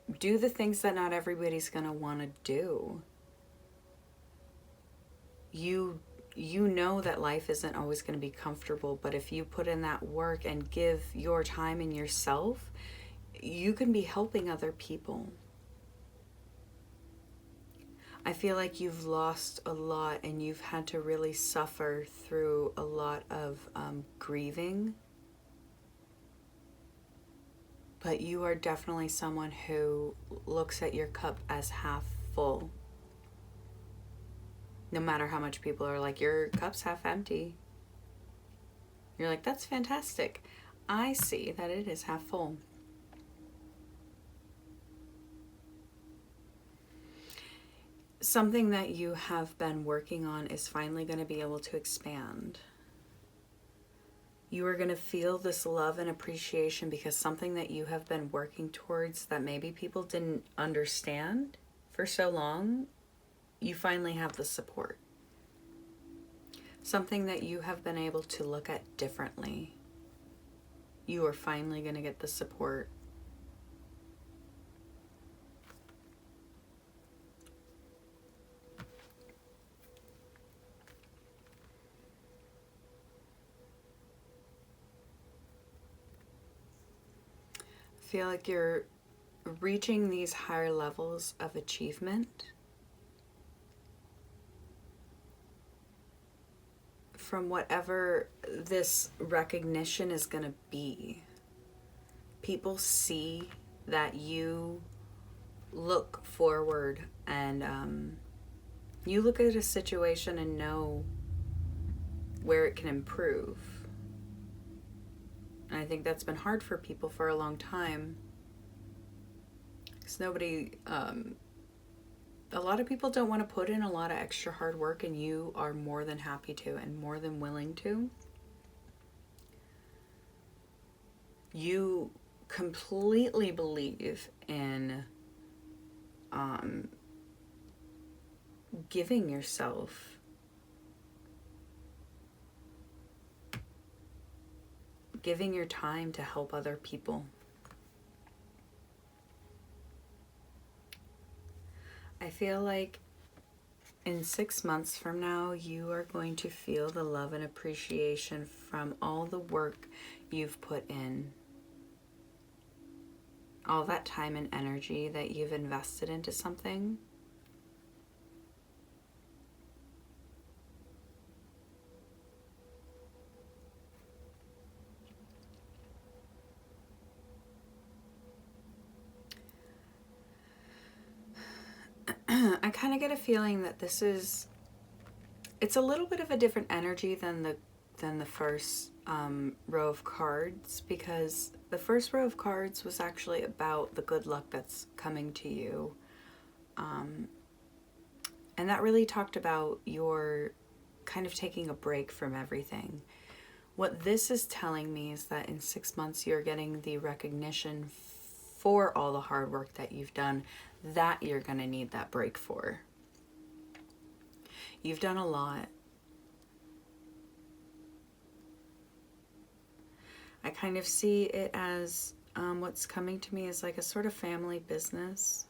the things that not everybody's going to want to do. You know that life isn't always going to be comfortable, but if you put in that work and give your time and yourself, you can be helping other people. I feel like you've lost a lot and you've had to really suffer through a lot of grieving. But you are definitely someone who looks at your cup as half full. No matter how much people are like, your cup's half empty. You're like, that's fantastic. I see that it is half full. Something that you have been working on is finally going to be able to expand. You are going to feel this love and appreciation because something that you have been working towards that maybe people didn't understand for so long, you finally have the support. Something that you have been able to look at differently. You are finally going to get the support. I feel like you're reaching these higher levels of achievement from whatever this recognition is going to be. People see that you look forward and you look at a situation and know where it can improve. And I think that's been hard for people for a long time. Because nobody, a lot of people don't want to put in a lot of extra hard work, and you are more than happy to and more than willing to. You completely believe in giving yourself giving your time to help other people. I feel like in 6 months from now, you are going to feel the love and appreciation from all the work you've put in. All that time and energy that you've invested into something. I kind of get a feeling that it's a little bit of a different energy than the first row of cards, because the first row of cards was actually about the good luck that's coming to you. And that really talked about your kind of taking a break from everything. What this is telling me is that in 6 months, you're getting the recognition for all the hard work that you've done that you're going to need that break for. You've done a lot. I kind of see it as what's coming to me is like a sort of family business.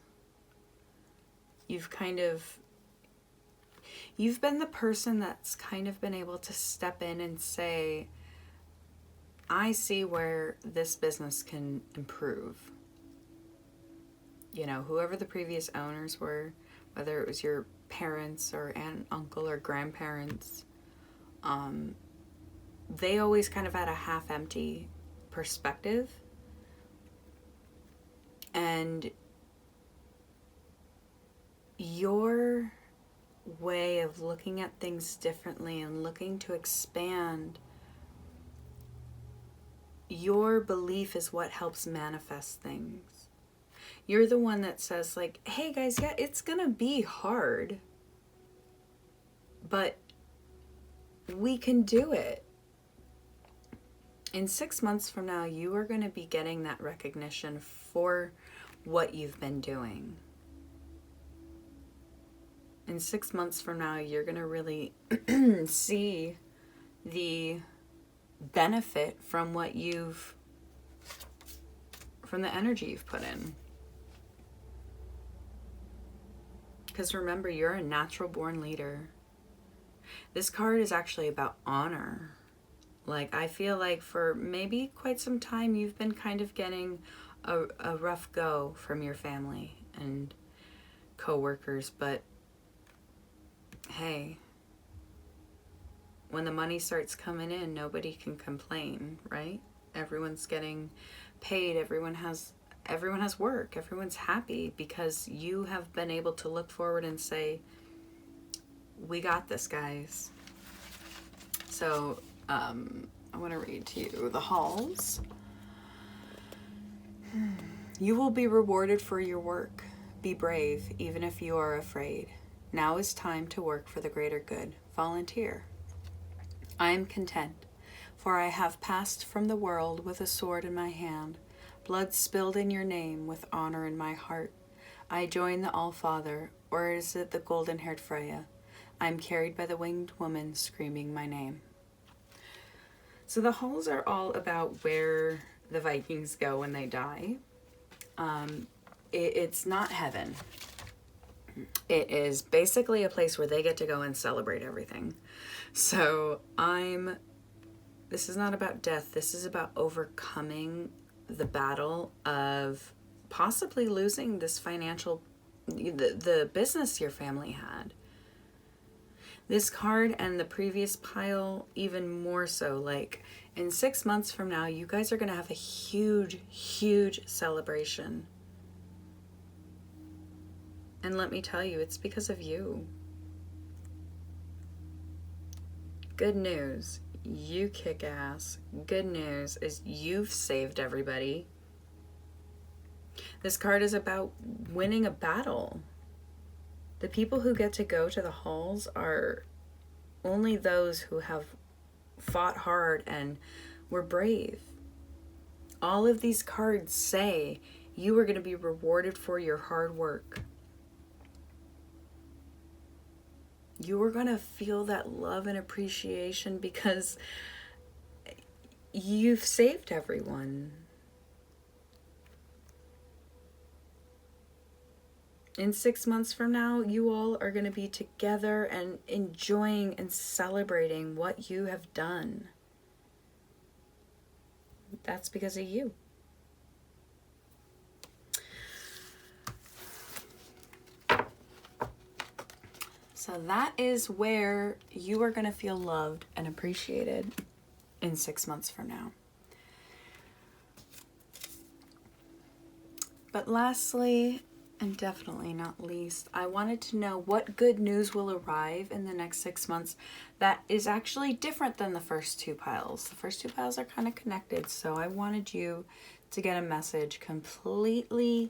You've been the person that's kind of been able to step in and say, I see where this business can improve. You know, whoever the previous owners were, whether it was your parents or aunt, uncle, or grandparents, they always kind of had a half-empty perspective. And your way of looking at things differently and looking to expand your belief is what helps manifest things. You're the one that says, like, hey guys, yeah, it's gonna be hard, but we can do it. In 6 months from now, you are going to be getting that recognition for what you've been doing. In 6 months from now, you're going to really see the benefit from what from the energy you've put in. Because remember, you're a natural born leader. This card is actually about honor. Like, I feel like for maybe quite some time, you've been kind of getting a rough go from your family and co-workers, but hey, when the money starts coming in, nobody can complain, right? Everyone's getting paid, everyone has work, everyone's happy because you have been able to look forward and say, we got this, guys. So, I want to read to you the halls. You will be rewarded for your work. Be brave, even if you are afraid. Now is time to work for the greater good. Volunteer. I am content, for I have passed from the world with a sword in my hand, blood spilled in your name with honor in my heart. I join the All-Father, or is it the golden-haired Freya? I am carried by the winged woman screaming my name. So the halls are all about where the Vikings go when they die. It's not heaven. It is basically a place where they get to go and celebrate everything. So this is not about death. This is about overcoming the battle of possibly losing this the business your family had. This card and the previous pile, even more so, like in 6 months from now, you guys are going to have a huge, huge celebration. And let me tell you, it's because of you. Good news, you kick ass. Good news is you've saved everybody. This card is about winning a battle. The people who get to go to the halls are only those who have fought hard and were brave. All of these cards say you are going to be rewarded for your hard work. You are going to feel that love and appreciation because you've saved everyone. In 6 months from now, you all are going to be together and enjoying and celebrating what you have done. That's because of you. So that is where you are going to feel loved and appreciated in 6 months from now. But lastly, and definitely not least, I wanted to know what good news will arrive in the next 6 months that is actually different than the first two piles. The first two piles are kind of connected, so I wanted you to get a message completely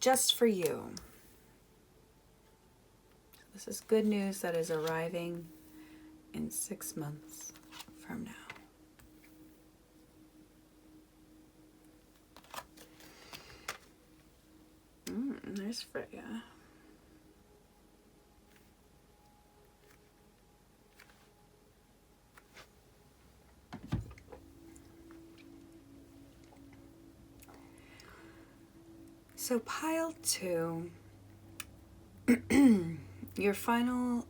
just for you. This is good news that is arriving in 6 months from now. There's Freya. So pile 2 your final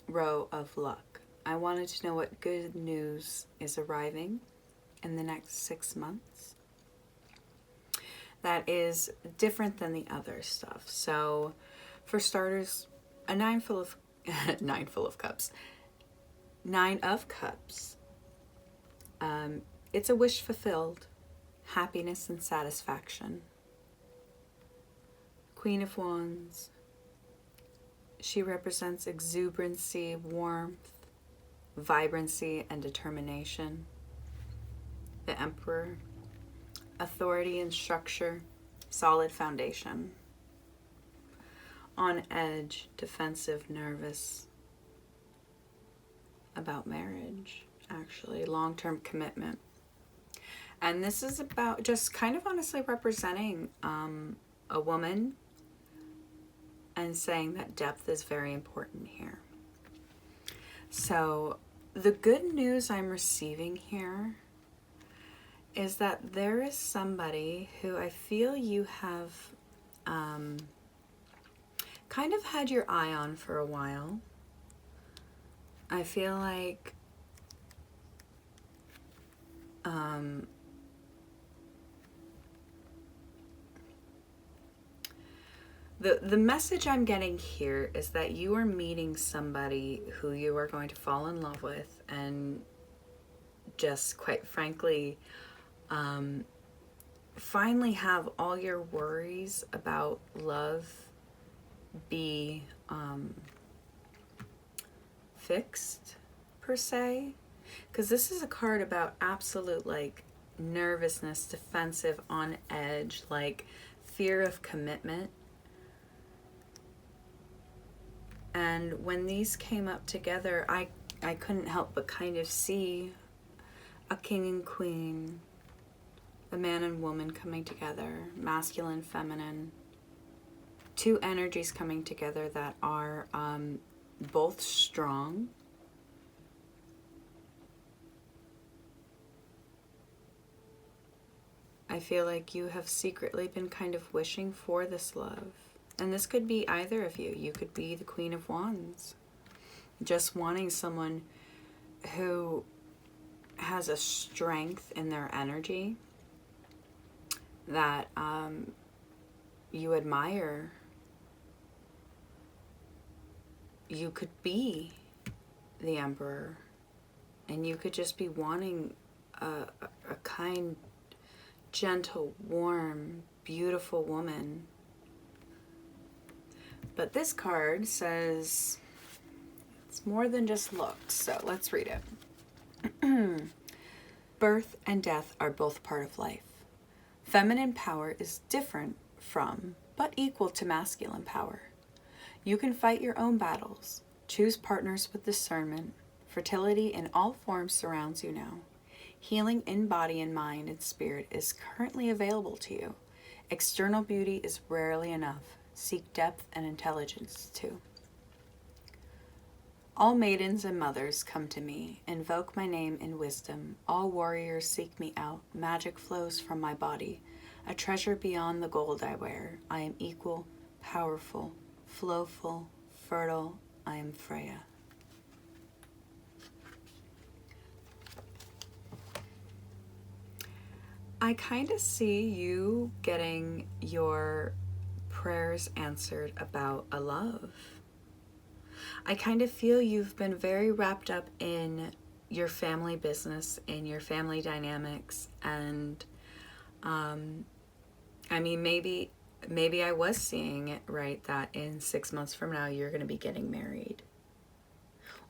row of luck. I wanted to know what good news is arriving in the next 6 months that is different than the other stuff. So for starters, a nine full of nine of cups. It's a wish fulfilled, happiness and satisfaction. Queen of Wands. She represents exuberancy, warmth, vibrancy, and determination. The Emperor. Authority and structure, solid foundation. On edge, defensive, nervous. About marriage, actually, long-term commitment. And this is about just kind of honestly representing a woman and saying that depth is very important here. So the good news I'm receiving here is that there is somebody who I feel you have kind of had your eye on for a while. I feel like the message I'm getting here is that you are meeting somebody who you are going to fall in love with, and just quite frankly finally have all your worries about love be fixed, per se, because this is a card about absolute like nervousness, defensive, on edge, like fear of commitment. And when these came up together, I couldn't help but kind of see a king and queen, a man and woman coming together, masculine, feminine, two energies coming together that are both strong. I feel like you have secretly been kind of wishing for this love. And this could be either of you. You could be the Queen of Wands, just wanting someone who has a strength in their energy that you admire. You could be the Emperor, and you could just be wanting a kind, gentle, warm, beautiful woman. But this card says it's more than just looks, so let's read it. Birth and death are both part of life. Feminine power is different from, but equal to, masculine power. You can fight your own battles, choose partners with discernment. Fertility in all forms surrounds you now. Healing in body and mind and spirit is currently available to you. External beauty is rarely enough. Seek depth and intelligence too. All maidens and mothers come to me, invoke my name in wisdom. All warriors seek me out, magic flows from my body, a treasure beyond the gold I wear. I am equal, powerful, flowful, fertile. I am Freya. I kind of see you getting your prayers answered about a love. I kind of feel you've been very wrapped up in your family business, in your family dynamics, and I mean, maybe I was seeing it right, that in 6 months from now you're going to be getting married.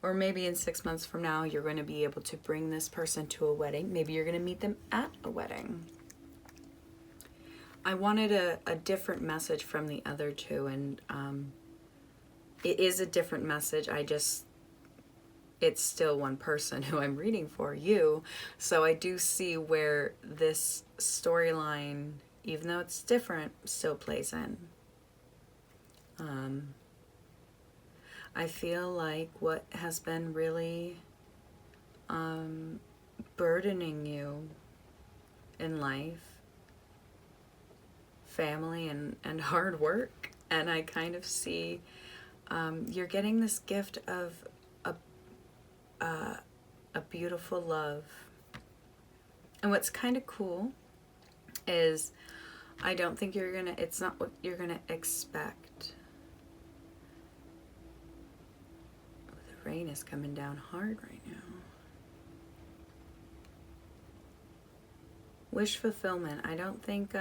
Or maybe in 6 months from now you're going to be able to bring this person to a wedding. Maybe you're going to meet them at a wedding. I wanted a different message from the other two, and it is a different message. It's still one person who I'm reading for, you. So I do see where this storyline, even though it's different, still plays in. I feel like what has been really burdening you in life, family and hard work And I kind of see you're getting this gift of a beautiful love. And what's kind of cool is I don't think it's not what you're gonna expect. The rain is coming down hard right now. Wish fulfillment. I don't think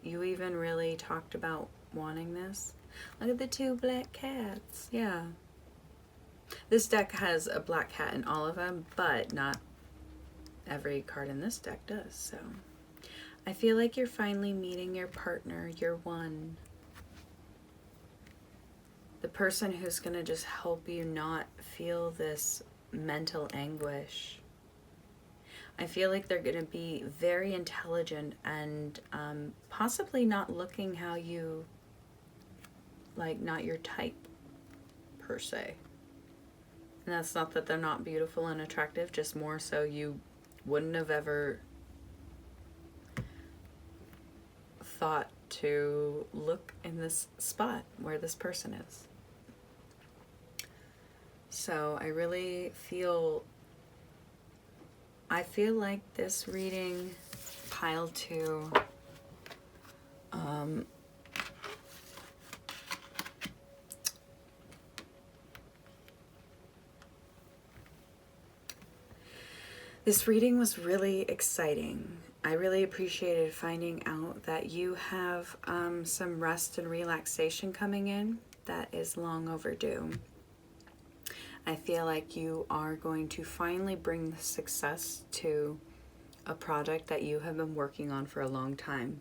you even really talked about wanting this. Look at the two black cats. Yeah. This deck has a black cat in all of them, but not every card in this deck does. So I feel like you're finally meeting your partner, your one. The person who's going to just help you not feel this mental anguish. I feel like they're going to be very intelligent and possibly not looking how you, like, not your type per se. And that's not that they're not beautiful and attractive, just more so you wouldn't have ever thought to look in this spot where this person is. So I really feel like this reading, pile 2, this reading was really exciting. I really appreciated finding out that you have some rest and relaxation coming in that is long overdue. I feel like you are going to finally bring the success to a project that you have been working on for a long time.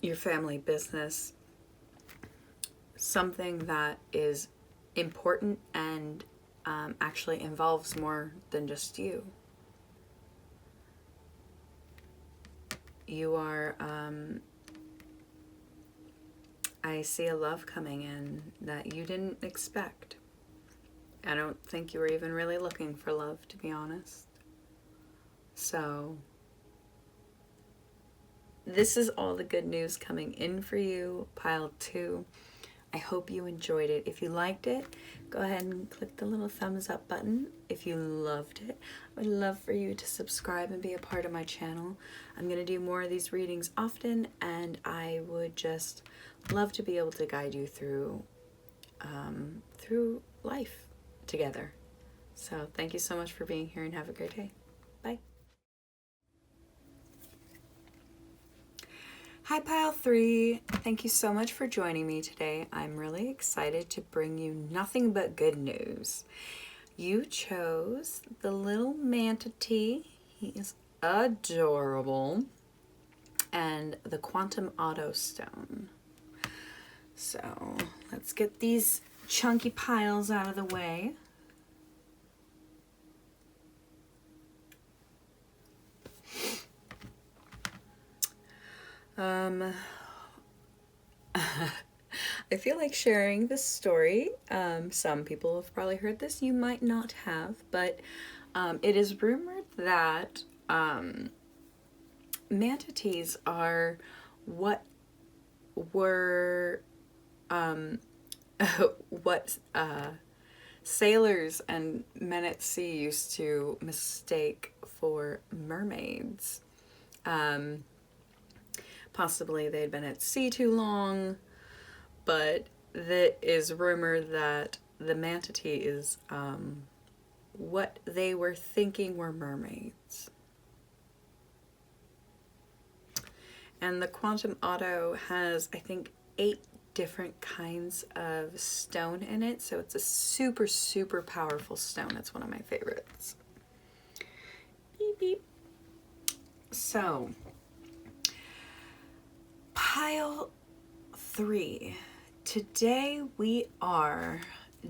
Your family business, something that is important and actually involves more than just you. You are, I see a love coming in that you didn't expect. I don't think you were even really looking for love, to be honest. So this is all the good news coming in for you, pile 2. I hope you enjoyed it. If you liked it, go ahead and click the little thumbs up button. If you loved it, I would love for you to subscribe and be a part of my channel. I'm going to do more of these readings often, and I would just love to be able to guide you through life together. So thank you so much for being here and have a great day. Bye. Hi pile 3, thank you so much for joining me today. I'm really excited to bring you nothing but good news. You chose the little Manatee. He is adorable. And the Quantum Auto Stone. So let's get these chunky piles out of the way. I feel like sharing this story. Some people have probably heard this, you might not have, but it is rumored that manatees are what were what sailors and men at sea used to mistake for mermaids. Possibly they'd been at sea too long, but it is rumored that the manatee is what they were thinking were mermaids. And the Quantum Auto has, I think, 8 different kinds of stone in it. So it's a super, super powerful stone. It's one of my favorites. Beep, beep. So, pile 3. Today we are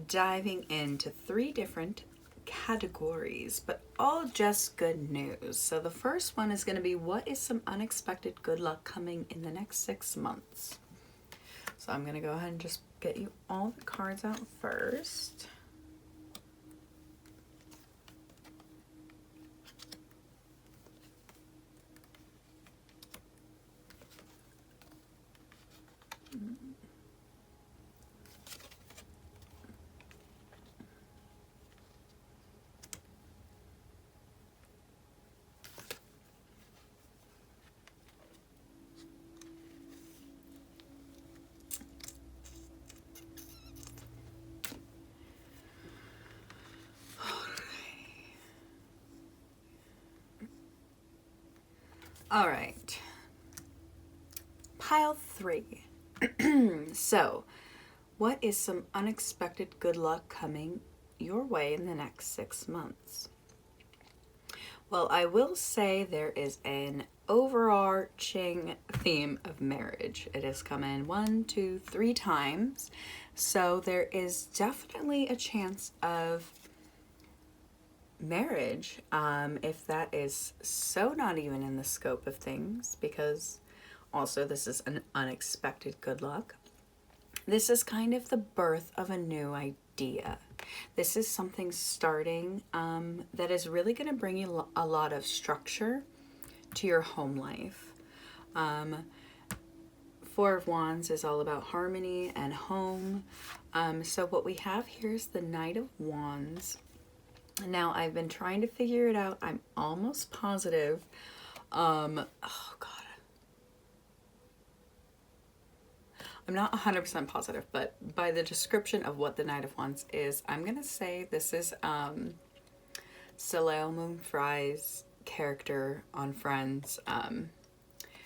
diving into 3 different categories, but all just good news. So the first one is going to be, what is some unexpected good luck coming in the next 6 months? So I'm going to go ahead and just get you all the cards out first. All right. Pile 3. So, what is some unexpected good luck coming your way in the next 6 months? Well, I will say there is an overarching theme of marriage. It has come in 1, 2, 3 times. So there is definitely a chance of marriage, if that is so not even in the scope of things, because also this is an unexpected good luck. This is kind of the birth of a new idea. This is something starting that is really going to bring you a lot of structure to your home life. Four of Wands is all about harmony and home. So what we have here is the Knight of Wands. Now, I've been trying to figure it out. I'm almost positive. Oh, God. I'm not 100% positive, but by the description of what the Knight of Wands is, I'm going to say this is Soleil Moon Frye's character on Friends.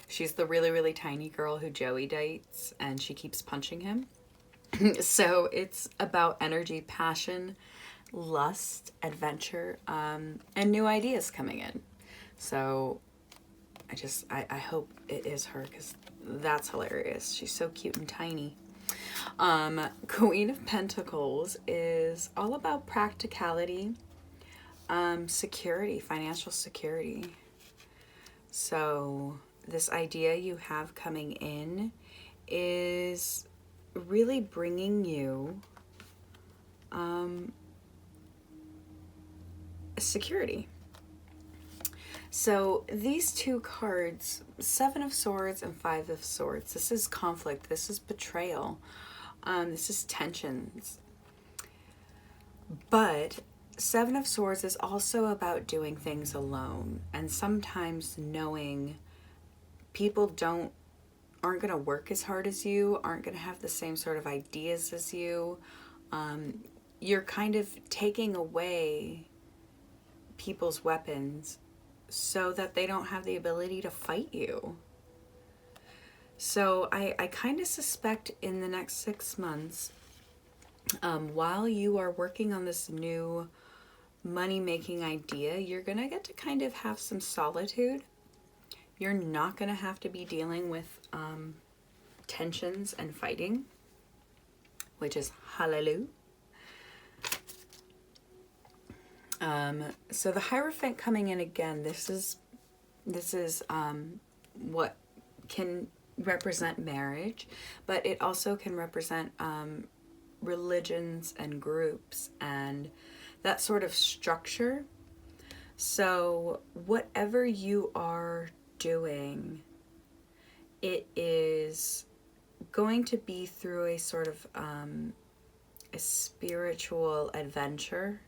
She's the really, really tiny girl who Joey dates, and she keeps punching him. So it's about energy, passion, lust, adventure, and new ideas coming in. So I hope it is her, because that's hilarious. She's so cute and tiny. Queen of Pentacles is all about practicality, security, financial security. So this idea you have coming in is really bringing you security. So these two cards, 7 of Swords and 5 of Swords, this is conflict, this is betrayal, this is tensions. But 7 of Swords is also about doing things alone, and sometimes knowing people aren't going to work as hard as you, aren't going to have the same sort of ideas as you. You're kind of taking away people's weapons so that they don't have the ability to fight you. So I kind of suspect in the next 6 months, while you are working on this new money-making idea, you're going to get to kind of have some solitude. You're not going to have to be dealing with tensions and fighting, which is hallelujah. So the Hierophant coming in again, this is what can represent marriage, but it also can represent religions and groups and that sort of structure. So whatever you are doing, it is going to be through a sort of a spiritual adventure.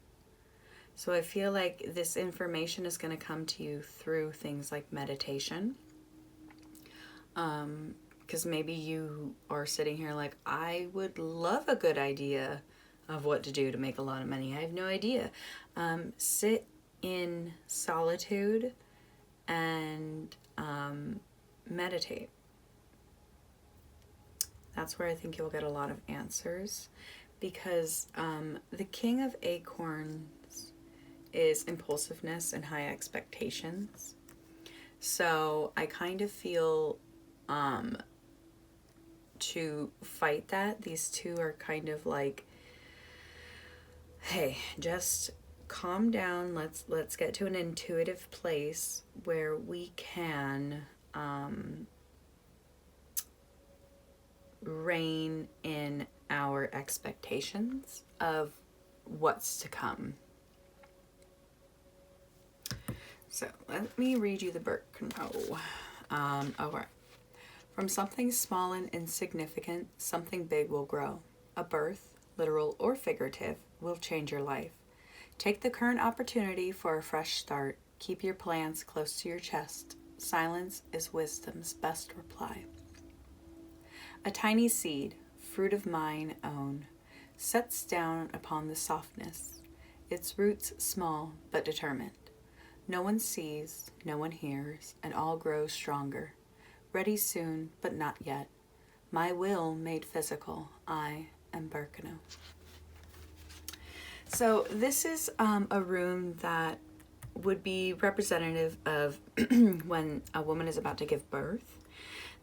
So I feel like this information is going to come to you through things like meditation. Because maybe you are sitting here like, I would love a good idea of what to do to make a lot of money. I have no idea. Sit in solitude and meditate. That's where I think you'll get a lot of answers, because the King of Acorns is impulsiveness and high expectations. So I kind of feel to fight that, these two are kind of like, hey, just calm down. Let's get to an intuitive place where we can rein in our expectations of what's to come. So let me read you the book. Okay. From something small and insignificant, something big will grow. A birth, literal or figurative, will change your life. Take the current opportunity for a fresh start. Keep your plans close to your chest. Silence is wisdom's best reply. A tiny seed, fruit of mine own, sets down upon the softness, its roots small but determined. No one sees, no one hears, and all grows stronger. Ready soon, but not yet. My will made physical, I am Birkenau. So this is a rune that would be representative of when a woman is about to give birth.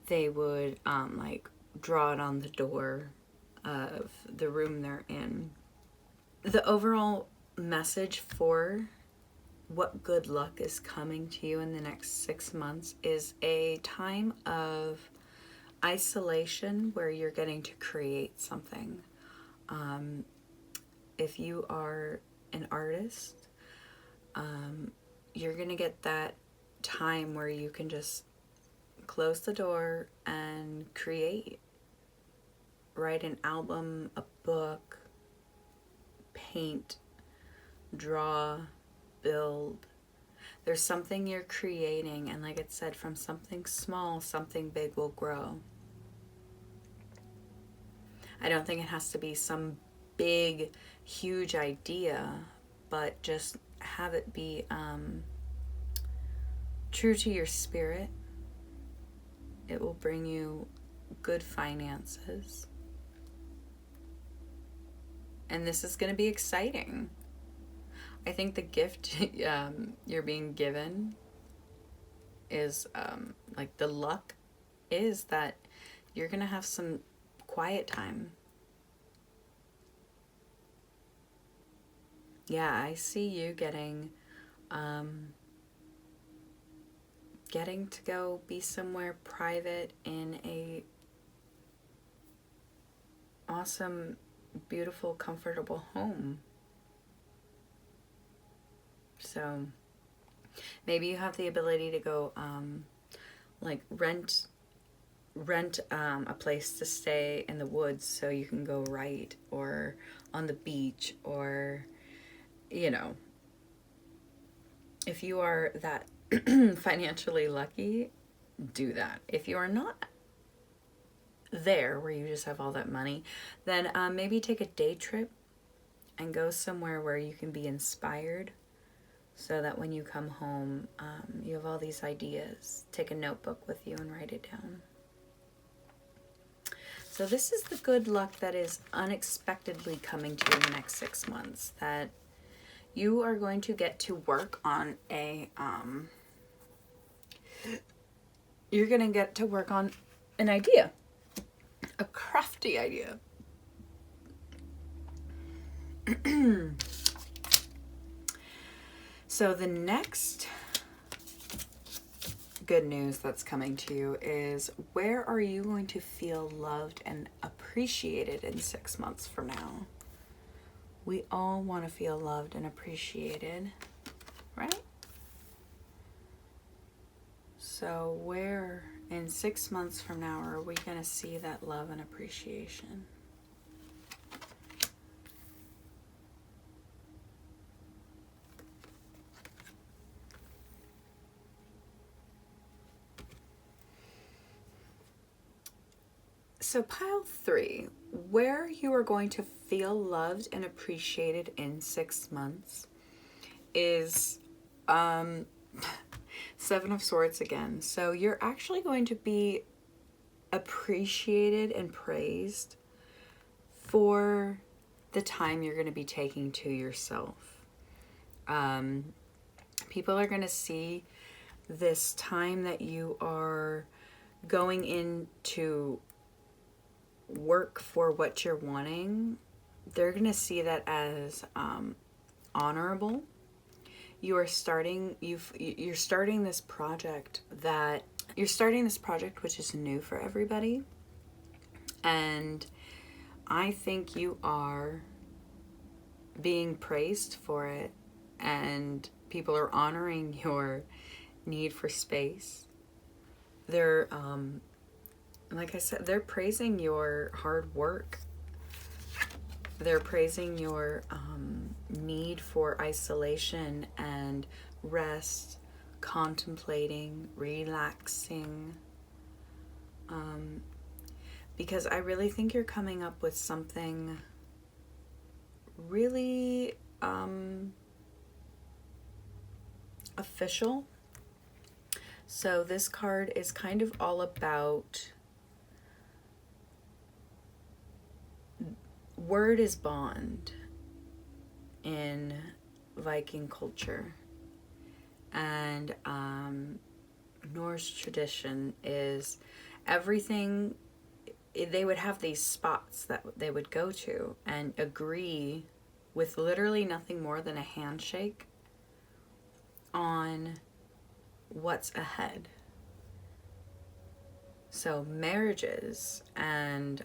They would like draw it on the door of the room they're in. The overall message for what good luck is coming to you in the next 6 months is a time of isolation where you're getting to create something. If you are an artist, you're going to get that time where you can just close the door and create. Write an album, a book, paint, draw, build. There's something you're creating, and like it said, from something small, something big will grow. I don't think it has to be some big, huge idea, but just have it be true to your spirit. It will bring you good finances. And this is going to be exciting. I think the gift you're being given is like the luck is that you're going to have some quiet time. Yeah, I see you getting to go be somewhere private in a awesome, beautiful, comfortable home. So maybe you have the ability to go like rent a place to stay in the woods so you can go write, or on the beach, or if you are that financially lucky, do that. If you are not there where you just have all that money, then maybe take a day trip and go somewhere where you can be inspired, so that when you come home, you have all these ideas. Take a notebook with you and write it down. So this is the good luck that is unexpectedly coming to you in the next 6 months, that you are going to get to work on you're going to get to work on an idea, a crafty idea. So the next good news that's coming to you is, where are you going to feel loved and appreciated in 6 months from now? We all want to feel loved and appreciated, right? So where in 6 months from now are we going to see that love and appreciation? So pile 3, where you are going to feel loved and appreciated in 6 months is 7 of Swords again. So you're actually going to be appreciated and praised for the time you're going to be taking to yourself. People are going to see this time that you are going into work for what you're wanting. They're going to see that as honorable. You're starting this project which is new for everybody, and I think you are being praised for it, and people are honoring your need for space. They're like I said, they're praising your hard work. They're praising your need for isolation and rest, contemplating, relaxing. Because I really think you're coming up with something really official. So this card is kind of all about word is bond in Viking culture. And Norse tradition is everything. They would have these spots that they would go to and agree with literally nothing more than a handshake on what's ahead. So marriages and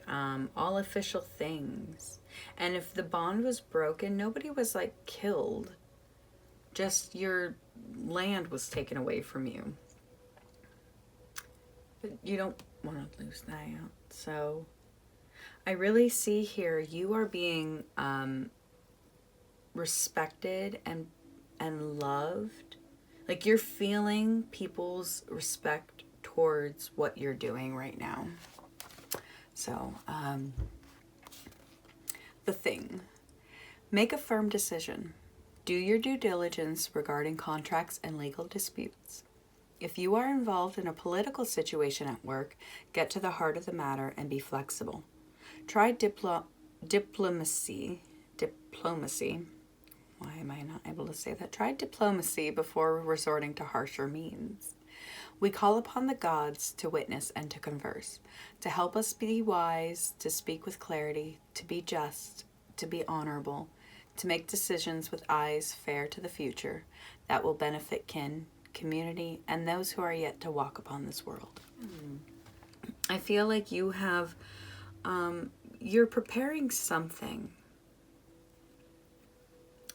all official things. And if the bond was broken, nobody was like killed. Just your land was taken away from you. But you don't want to lose that out. So I really see here you are being respected and loved. Like you're feeling people's respect towards what you're doing right now. So the thing. Make a firm decision. Do your due diligence regarding contracts and legal disputes. If you are involved in a political situation at work, get to the heart of the matter and be flexible. Try diplomacy. Why am I not able to say that? Try diplomacy before resorting to harsher means. We call upon the gods to witness and to converse, to help us be wise, to speak with clarity, to be just, to be honorable, to make decisions with eyes fair to the future that will benefit kin, community, and those who are yet to walk upon this world. I feel like you have, you're preparing something.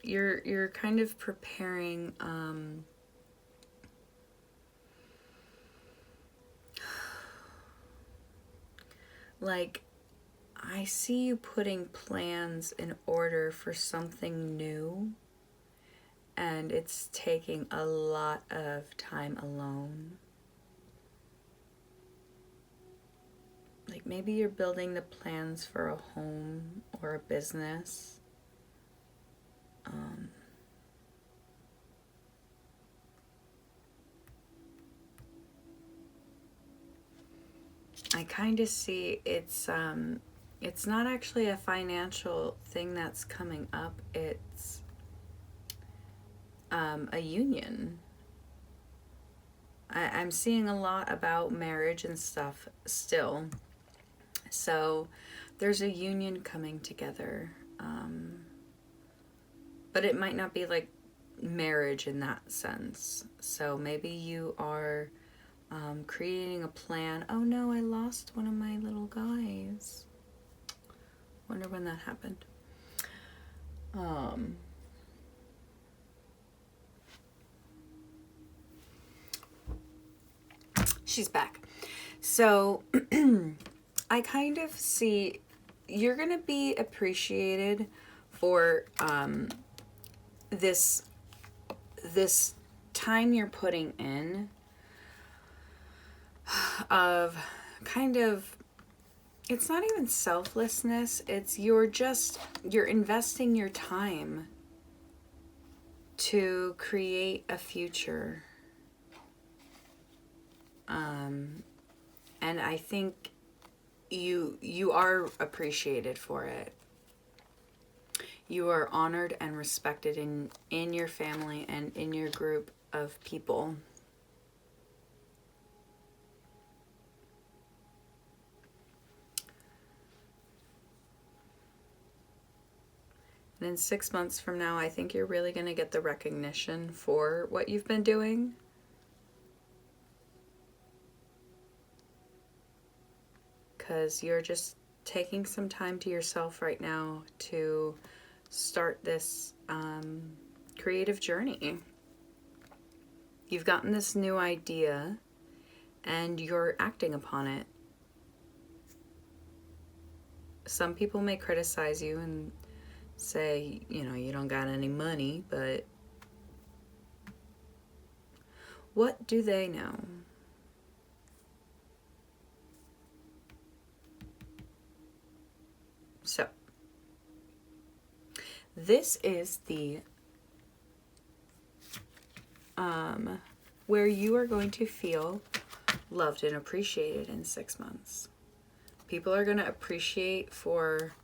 You're kind of preparing, like, I see you putting plans in order for something new, and it's taking a lot of time alone. Like maybe you're building the plans for a home or a business. I kind of see it's not actually a financial thing that's coming up. It's a union. I'm seeing a lot about marriage and stuff still. So there's a union coming together. But it might not be like marriage in that sense. So maybe you are creating a plan. Oh no, I lost one of my little guys. Wonder when that happened. She's back. So I kind of see you're going to be appreciated for this time you're putting in of kind of, it's not even selflessness, it's you're investing your time to create a future. And I think you are appreciated for it. You are honored and respected in your family and in your group of people. And in 6 months from now, I think you're really going to get the recognition for what you've been doing. Because you're just taking some time to yourself right now to start this creative journey. You've gotten this new idea and you're acting upon it. Some people may criticize you and say, you don't got any money, but what do they know? So, this is the where you are going to feel loved and appreciated in 6 months. People are going to appreciate for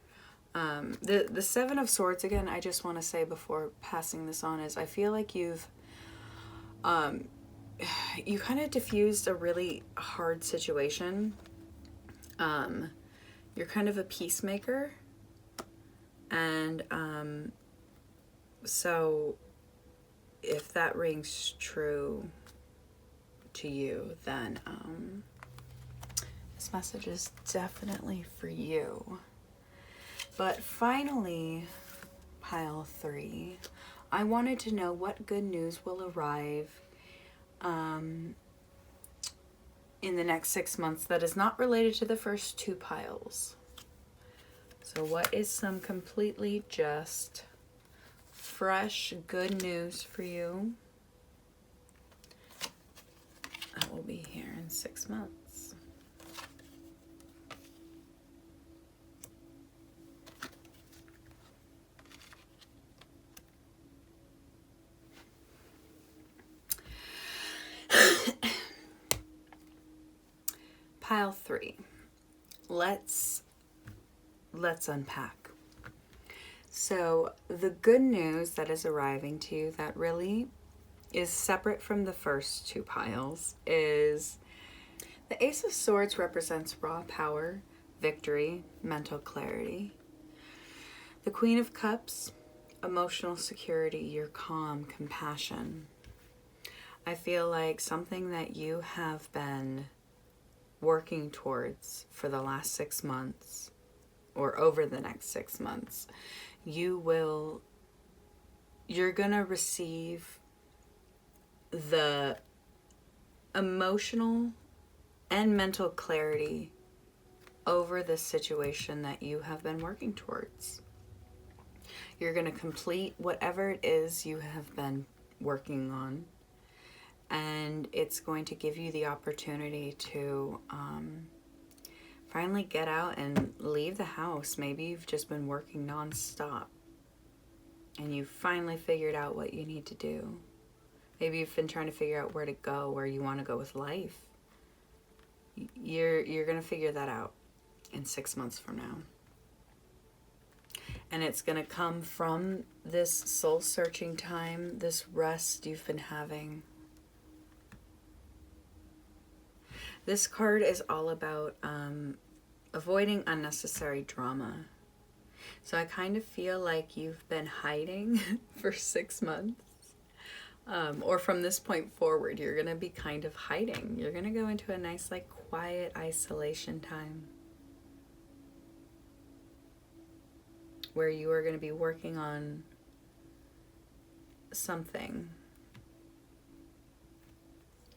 the Seven of Swords. Again, I just want to say before passing this on is I feel like you kind of diffused a really hard situation. You're kind of a peacemaker, and so if that rings true to you, then this message is definitely for you. But finally, pile 3, I wanted to know what good news will arrive in the next 6 months that is not related to the first 2 piles. So what is some completely just fresh good news for you that will be here in 6 months? Pile 3. Let's unpack. So the good news that is arriving to you that really is separate from the first 2 piles is the Ace of Swords represents raw power, victory, mental clarity. The Queen of Cups, emotional security, your calm, compassion. I feel like something that you have been working towards for the last 6 months or over the next 6 months, you're gonna receive the emotional and mental clarity over the situation that you have been working towards. You're gonna complete whatever it is you have been working on, and it's going to give you the opportunity to finally get out and leave the house. Maybe you've just been working nonstop and you finally figured out what you need to do. Maybe you've been trying to figure out where to go, where you want to go with life. You're going to figure that out in 6 months from now. And it's going to come from this soul-searching time, this rest you've been having. This card is all about avoiding unnecessary drama. So I kind of feel like you've been hiding for 6 months. Or from this point forward, you're going to be kind of hiding. You're going to go into a nice, like, quiet isolation time where you are going to be working on something.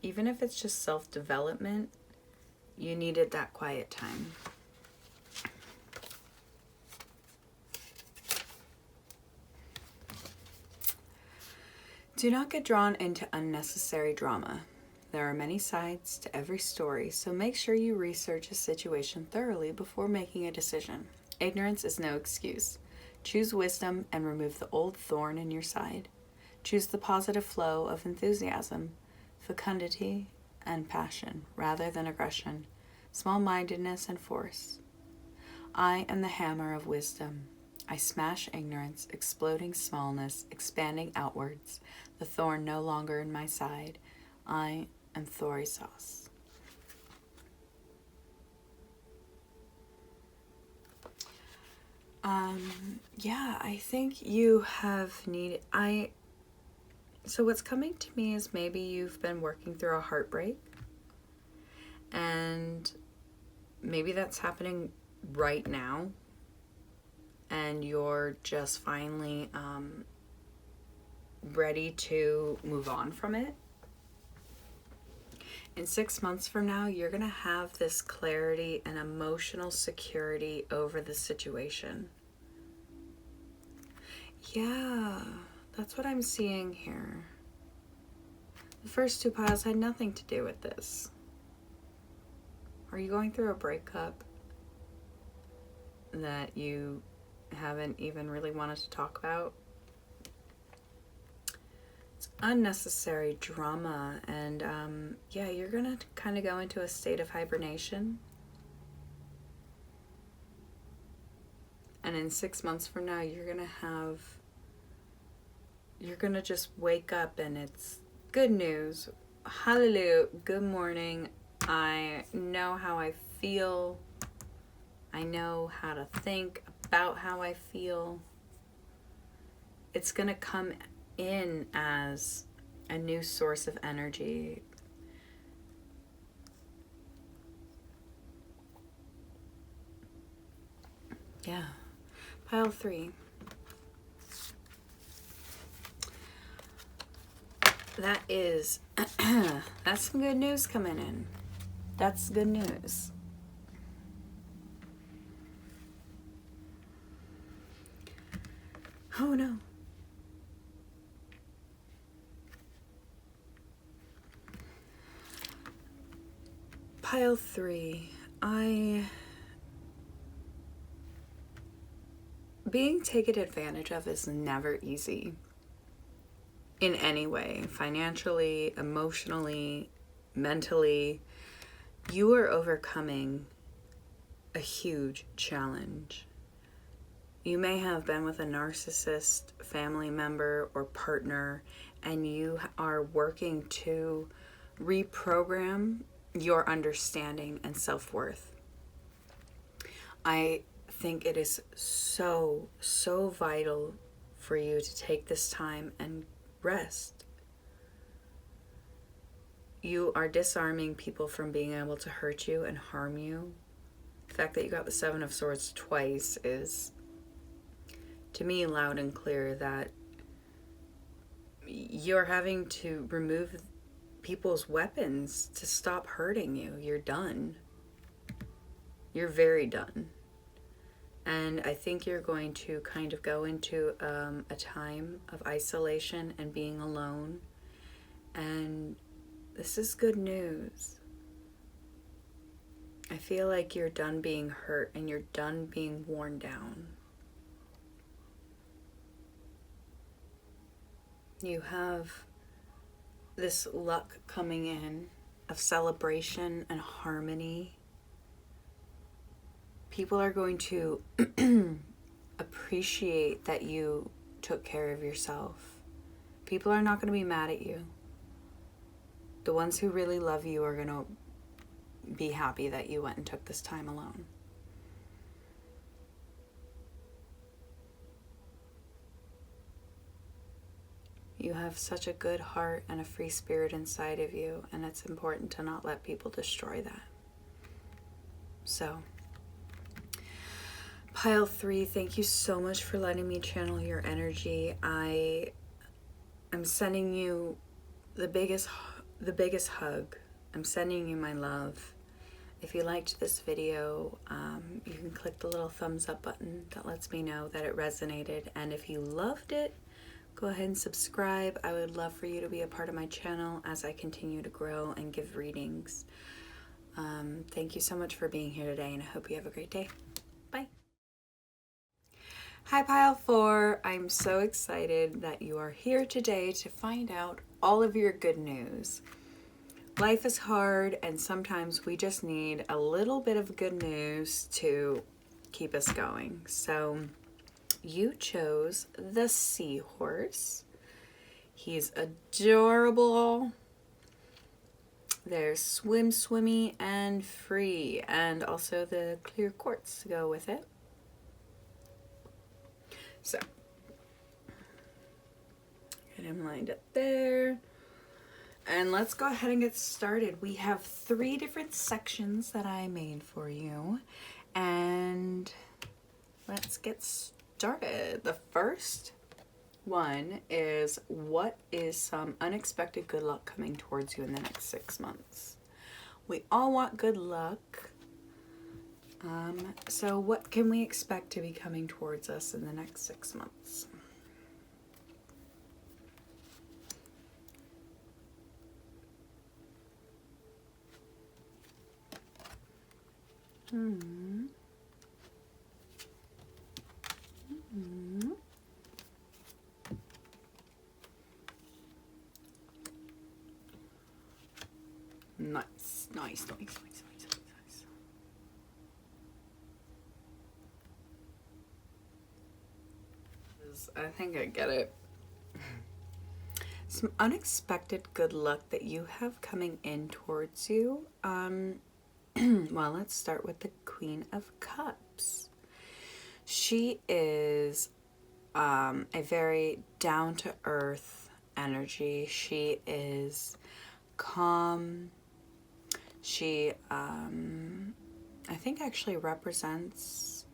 Even if it's just self-development, you needed that quiet time. Do not get drawn into unnecessary drama. There are many sides to every story, so make sure you research a situation thoroughly before making a decision. Ignorance is no excuse. Choose wisdom and remove the old thorn in your side. Choose the positive flow of enthusiasm, fecundity, and passion, rather than aggression, small-mindedness, and force. I am the hammer of wisdom. I smash ignorance, exploding smallness, expanding outwards, the thorn no longer in my side. I am Thorisas. Yeah, I think you have needed, so what's coming to me is maybe you've been working through a heartbreak, and maybe that's happening right now, and you're just finally ready to move on from it. In 6 months from now, you're going to have this clarity and emotional security over the situation. Yeah, that's what I'm seeing here. The first 2 piles had nothing to do with this. Are you going through a breakup that you haven't even really wanted to talk about? It's unnecessary drama, and yeah, you're gonna kind of go into a state of hibernation. And in 6 months from now, you're gonna just wake up and it's good news. Hallelujah. Good morning. I know how I feel. I know how to think about how I feel. It's gonna come in as a new source of energy. Yeah. Pile 3. That is, that's some good news coming in. That's good news. Oh no. Pile 3. Being taken advantage of is never easy. In any way, financially, emotionally, mentally, you are overcoming a huge challenge. You may have been with a narcissist family member or partner, and you are working to reprogram your understanding and self-worth. I think it is so vital for you to take this time and rest. You are disarming people from being able to hurt you and harm you. The fact that you got the 7 of Swords twice is, to me, loud and clear that you're having to remove people's weapons to stop hurting you. You're done. You're very done. And I think you're going to kind of go into a time of isolation and being alone. And this is good news. I feel like you're done being hurt and you're done being worn down. You have this luck coming in of celebration and harmony. People are going to appreciate that you took care of yourself. People are not going to be mad at you. The ones who really love you are going to be happy that you went and took this time alone. You have such a good heart and a free spirit inside of you, and it's important to not let people destroy that. So, Pile 3, thank you so much for letting me channel your energy. I am sending you the biggest hug. I'm sending you my love. If you liked this video, you can click the little thumbs up button that lets me know that it resonated. And if you loved it, go ahead and subscribe. I would love for you to be a part of my channel as I continue to grow and give readings. Thank you so much for being here today, and I hope you have a great day. Bye. Hi, Pile 4. I'm so excited that you are here today to find out all of your good news. Life is hard, and sometimes we just need a little bit of good news to keep us going. So you chose the Seahorse. He's adorable. There's swimmy, and free, and also the clear quartz to go with it. So, get him lined up there. And let's go ahead and get started. We have 3 different sections that I made for you. And let's get started. The first one is, what is some unexpected good luck coming towards you in the next 6 months? We all want good luck. So what can we expect to be coming towards us in the next 6 months? Nice, nice, nice, nice, nice, nice. I think I get it. Some unexpected good luck that you have coming in towards you. Well, let's start with the Queen of Cups. She is a very down-to-earth energy. She is calm. She, I think actually represents,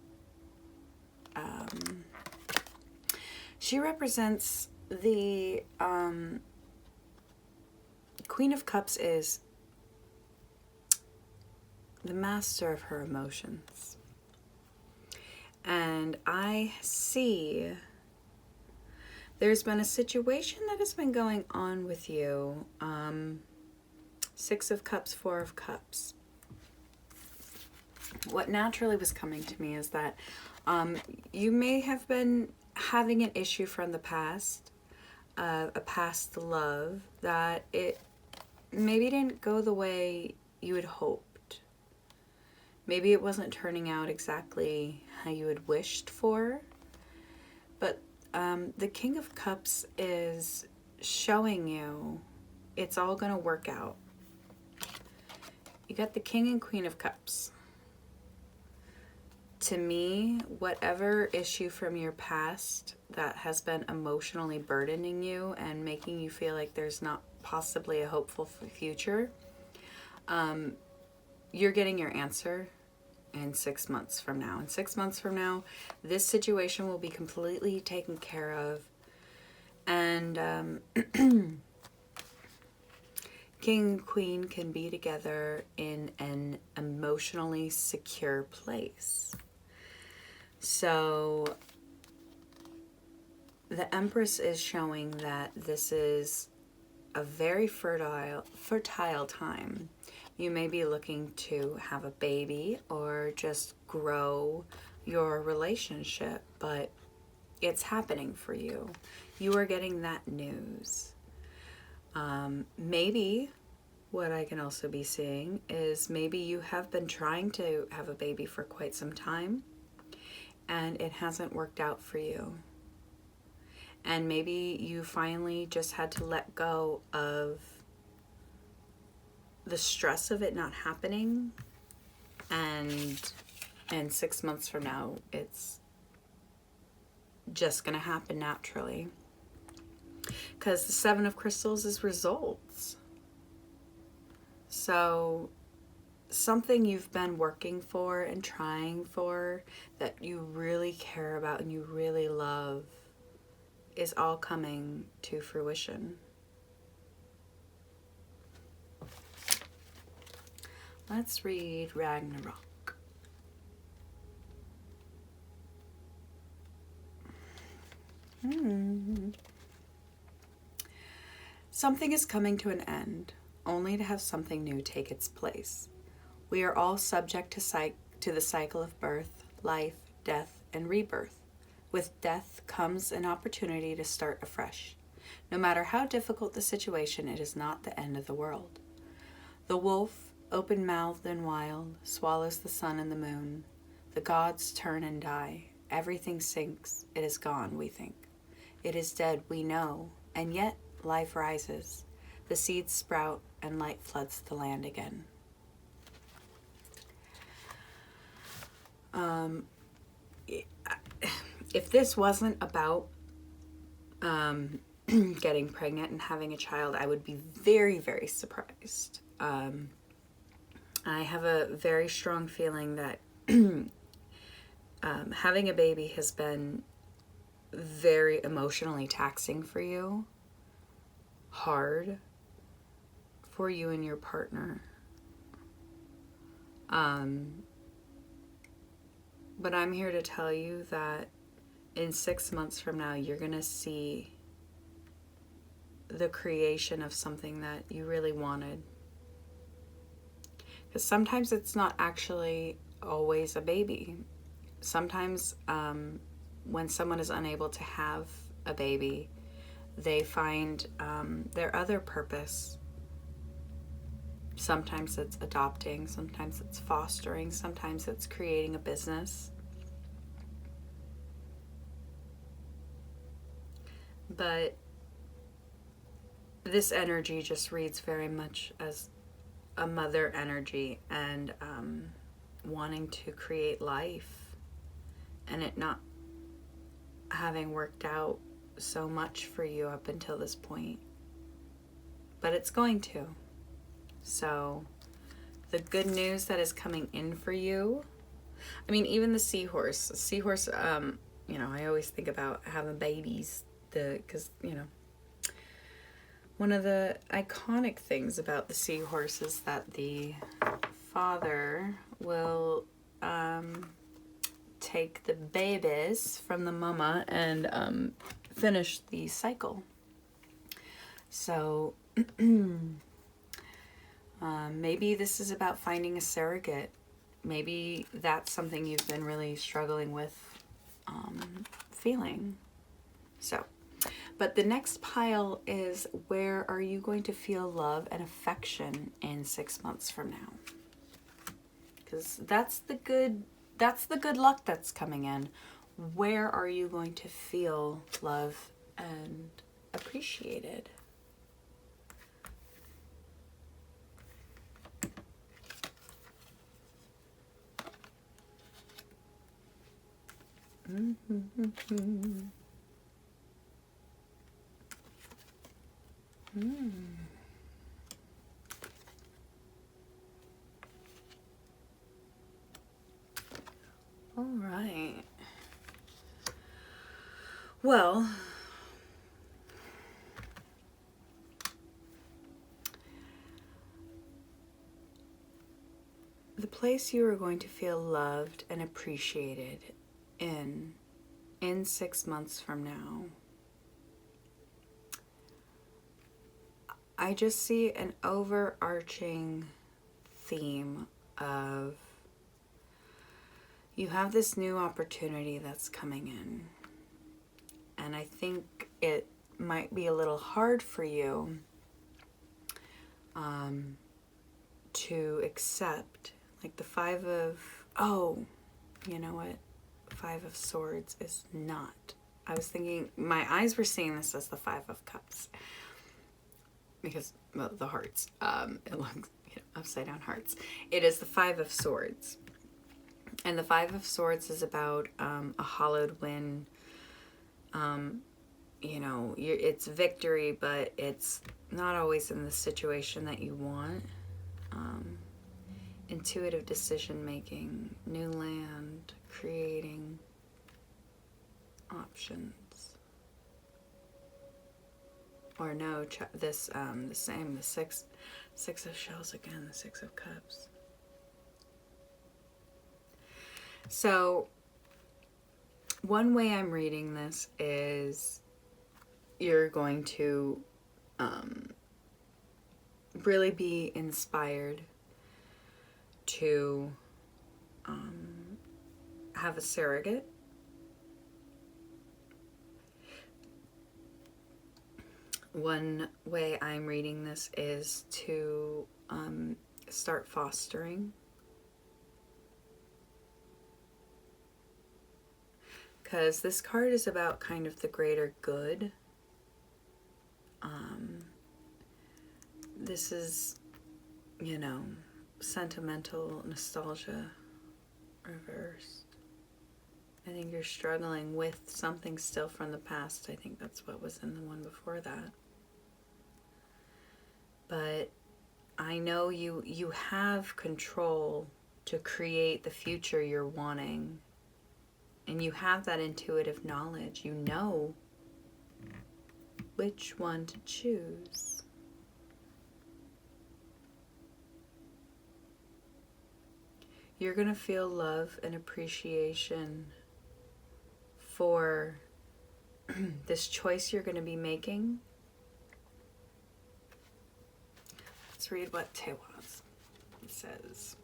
she represents the, Queen of Cups is the master of her emotions. And I see there's been a situation that has been going on with you. Six of Cups, Four of Cups. What naturally was coming to me is that you may have been having an issue from the past, a past love, that it maybe didn't go the way you had hoped. Maybe it wasn't turning out exactly how you had wished for. But the King of Cups is showing you it's all going to work out. You got the King and Queen of Cups. To me, whatever issue from your past that has been emotionally burdening you and making you feel like there's not possibly a hopeful future, you're getting your answer in 6 months from now. In 6 months from now, this situation will be completely taken care of. And King and Queen can be together in an emotionally secure place. So the Empress is showing that this is a very fertile time. You may be looking to have a baby or just grow your relationship, but it's happening for you. You are getting that news. Maybe what I can also be seeing is maybe you have been trying to have a baby for quite some time and it hasn't worked out for you. And maybe you finally just had to let go of the stress of it not happening, and 6 months from now it's just gonna happen naturally. Because the Seven of Crystals is results. So something you've been working for and trying for that you really care about and you really love is all coming to fruition. Let's read Ragnarok. Something is coming to an end, only to have something new take its place. We are all subject to the cycle of birth, life, death, and rebirth. With death comes an opportunity to start afresh. No matter how difficult the situation, it is not the end of the world. The wolf, open-mouthed and wild, swallows the sun and the moon. The gods turn and die. Everything sinks. It is gone, we think. It is dead, we know, and yet life rises. The seeds sprout and light floods the land again. If this wasn't about getting pregnant and having a child, I would be very, very surprised. I have a very strong feeling that having a baby has been very emotionally taxing for you, hard for you and your partner. But I'm here to tell you that in 6 months from now, you're going to see the creation of something that you really wanted. Because sometimes it's not actually always a baby. Sometimes when someone is unable to have a baby, they find their other purpose Sometimes it's adopting, sometimes it's fostering, sometimes it's creating a business. But this energy just reads very much as a mother energy, and wanting to create life, and it not having worked out so much for you up until this point. But it's going to. So the good news that is coming in for you, I mean, even the seahorse, I always think about having babies, because, one of the iconic things about the seahorse is that the father will take the babies from the mama and finish the cycle. So maybe this is about finding a surrogate. Maybe that's something you've been really struggling with feeling. So, but the next pile is, where are you going to feel love and affection in 6 months from now? Because that's the good luck that's coming in. Where are you going to feel love and appreciated? All right. Well, the place you are going to feel loved and appreciated in 6 months from now, I just see an overarching theme of, you have this new opportunity that's coming in, and I think it might be a little hard for you to accept, like the Five of Swords is not. I was thinking, my eyes were seeing this as the Five of Cups, because, well, the hearts, it looks, upside down hearts. It is the Five of Swords. And the Five of Swords is about a hollowed win. It's victory, but it's not always in the situation that you want. Intuitive decision making, new land, creating options. Or no, the same, the six of shells again, the Six of Cups. So, one way I'm reading this is you're going to really be inspired to have a surrogate. One way I'm reading this is to start fostering. Because this card is about kind of the greater good. This is, sentimental nostalgia reversed. I think you're struggling with something still from the past. I think that's what was in the one before that. But I know you have control to create the future you're wanting. And you have that intuitive knowledge. You know which one to choose. You're going to feel love and appreciation for this choice you're going to be making. Let's read what Tewas says.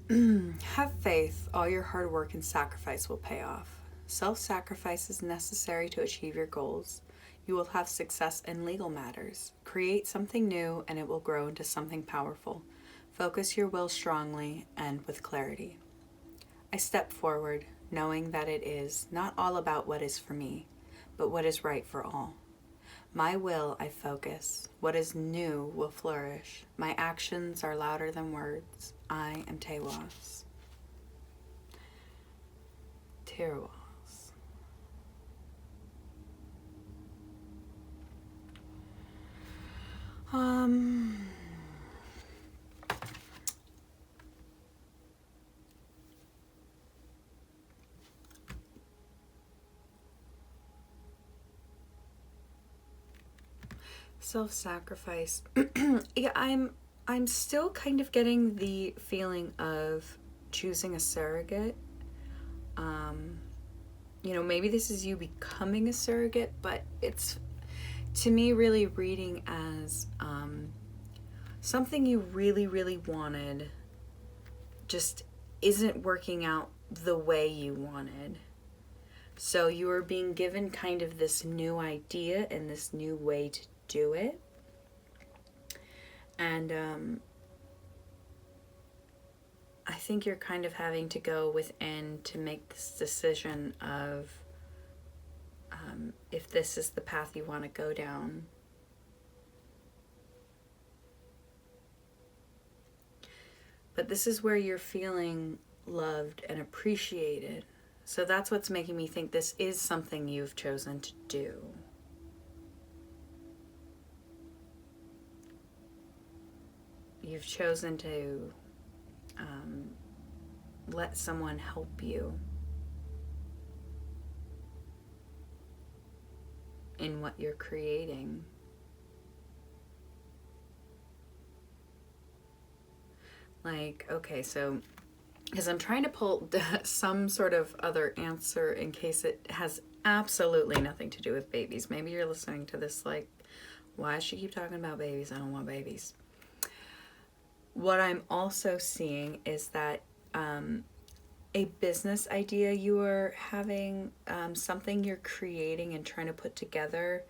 Have faith. All your hard work and sacrifice will pay off. Self-sacrifice is necessary to achieve your goals. You will have success in legal matters. Create something new and it will grow into something powerful. Focus your will strongly and with clarity. I step forward, knowing that it is not all about what is for me, but what is right for all. My will I focus. What is new will flourish. My actions are louder than words. I am Tewas. Tewas. Self-sacrifice. Yeah, I'm still kind of getting the feeling of choosing a surrogate. Maybe this is you becoming a surrogate, but it's, to me, really reading as something you really, really wanted just isn't working out the way you wanted. So you are being given kind of this new idea and this new way to do it. And I think you're kind of having to go within to make this decision of if this is the path you want to go down. But this is where you're feeling loved and appreciated. So that's what's making me think this is something you've chosen to do. You've chosen to let someone help you in what you're creating. Like, okay, so, because I'm trying to pull some sort of other answer in case it has absolutely nothing to do with babies. Maybe you're listening to this like, why does she keep talking about babies? I don't want babies. What I'm also seeing is that a business idea you are having, something you're creating and trying to put together,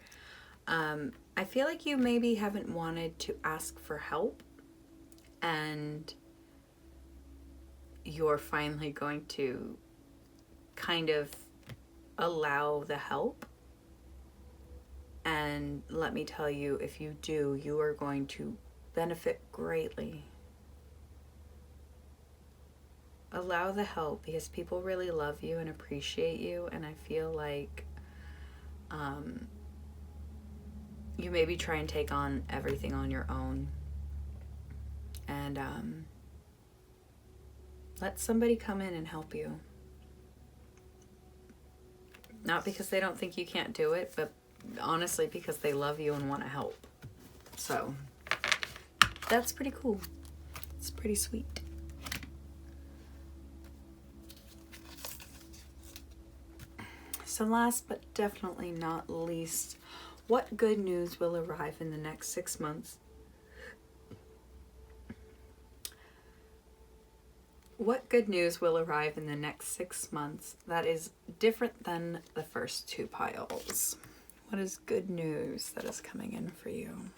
I feel like you maybe haven't wanted to ask for help, and you're finally going to kind of allow the help. And let me tell you, if you do, you are going to benefit greatly. Allow the help, because people really love you and appreciate you, and I feel like you maybe try and take on everything on your own, and let somebody come in and help you. Not because they don't think you can't do it, but honestly because they love you and want to help. So that's pretty cool. It's pretty sweet. So last but definitely not least, what good news will arrive in the next 6 months? What good news will arrive in the next 6 months that is different than the first two piles? What is good news that is coming in for you?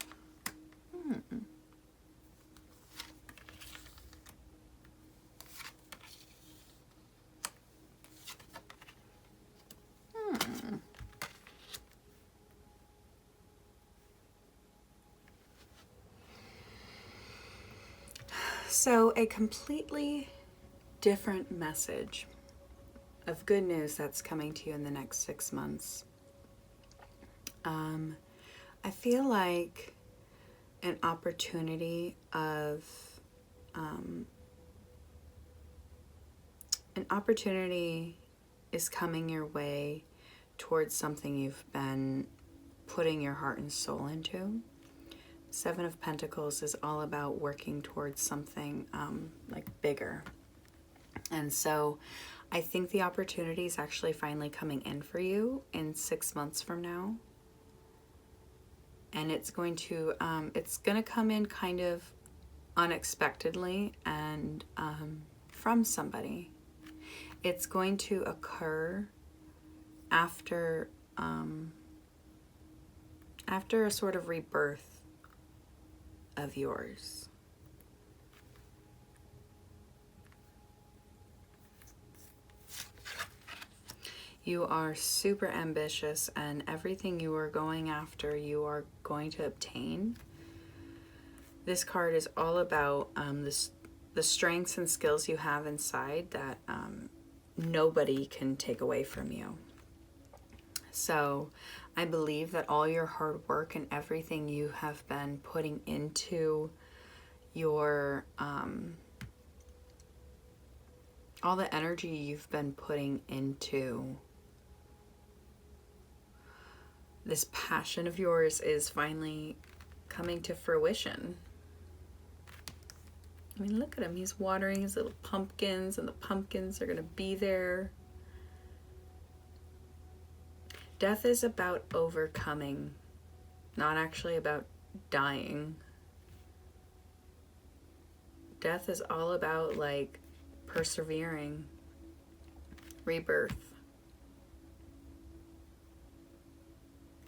So a completely different message of good news that's coming to you in the next 6 months. I feel like an opportunity is coming your way towards something you've been putting your heart and soul into. 7 of Pentacles is all about working towards something like bigger. And so I think the opportunity is actually finally coming in for you in 6 months from now. And it's going to come in kind of unexpectedly, and from somebody. It's going to occur after a sort of rebirth of yours. You are super ambitious, and everything you are going after, you are going to obtain. This card is all about the strengths and skills you have inside that nobody can take away from you. So I believe that all your hard work and everything you have been putting into your, all the energy you've been putting into this passion of yours is finally coming to fruition. I mean, look at him. He's watering his little pumpkins, and the pumpkins are going to be there. Death is about overcoming, not actually about dying. Death is all about, like, persevering, rebirth.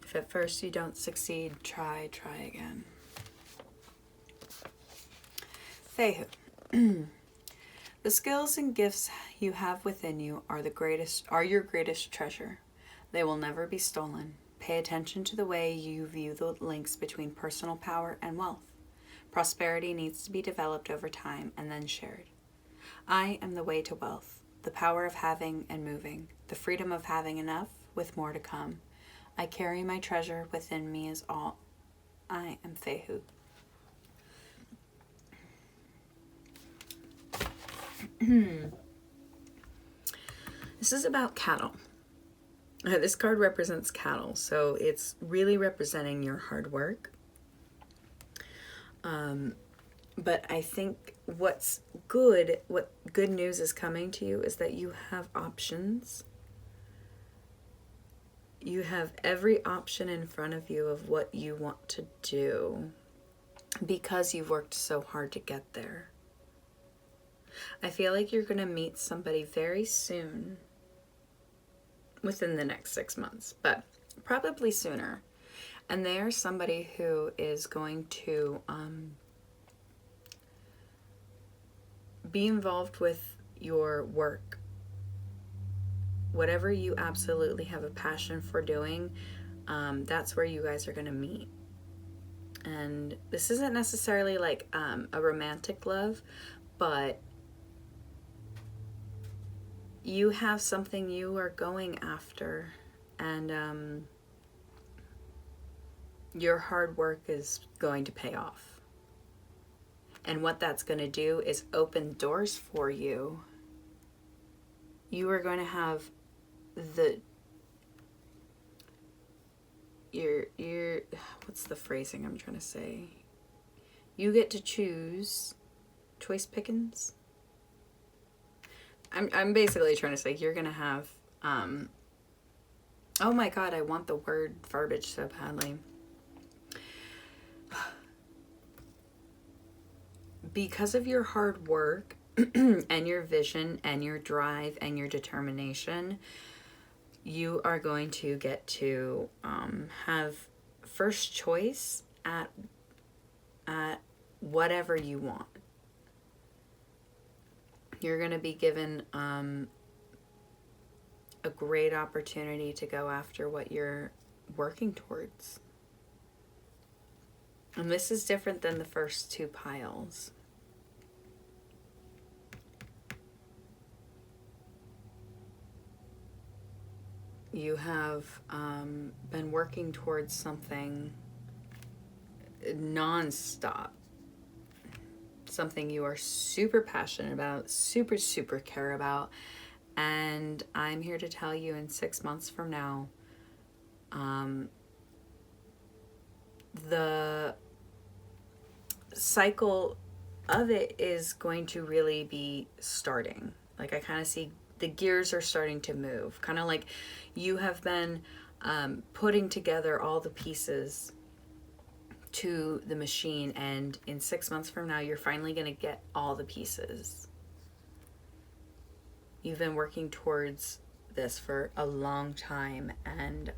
If at first you don't succeed, try again. Fehu. The skills and gifts you have within you are your greatest treasure. They will never be stolen. Pay attention to the way you view the links between personal power and wealth. Prosperity needs to be developed over time and then shared. I am the way to wealth, the power of having and moving, the freedom of having enough with more to come. I carry my treasure within me as all. I am Fehu. This is about cattle. This card represents cattle, so it's really representing your hard work. But I think what good news is coming to you is that you have options. You have every option in front of you of what you want to do because you've worked so hard to get there. I feel like you're going to meet somebody very soon, within the next 6 months, but probably sooner. And they are somebody who is going to be involved with your work. Whatever you absolutely have a passion for doing, that's where you guys are going to meet. And this isn't necessarily like a romantic love, but you have something you are going after, and your hard work is going to pay off. And what that's going to do is open doors for you. You are going to have what's the phrasing I'm trying to say? You get to choose. Choice pickings? I'm basically trying to say you're going to have, oh my God, I want the word verbiage so badly. Because of your hard work and your vision and your drive and your determination, you are going to get to have first choice at whatever you want. You're going to be given a great opportunity to go after what you're working towards. And this is different than the first two piles. You have been working towards something non-stop. Something you are super passionate about, super care about. And I'm here to tell you in 6 months from now, the cycle of it is going to really be starting. Like, I kind of see the gears are starting to move. Kind of like you have been putting together all the pieces to the machine, and in 6 months from now, you're finally going to get all the pieces. You've been working towards this for a long time, and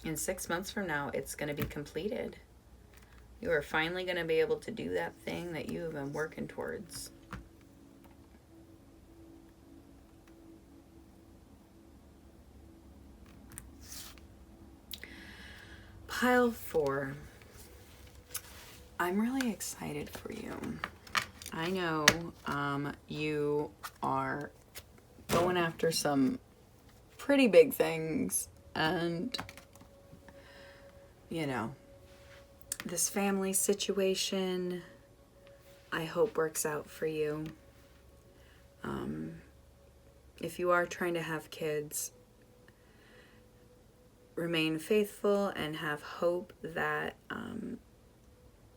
in 6 months from now, it's going to be completed. You are finally going to be able to do that thing that you have been working towards. Pile 4. I'm really excited for you. I know you are going after some pretty big things, and you know, this family situation, I hope works out for you. If you are trying to have kids, remain faithful and have hope that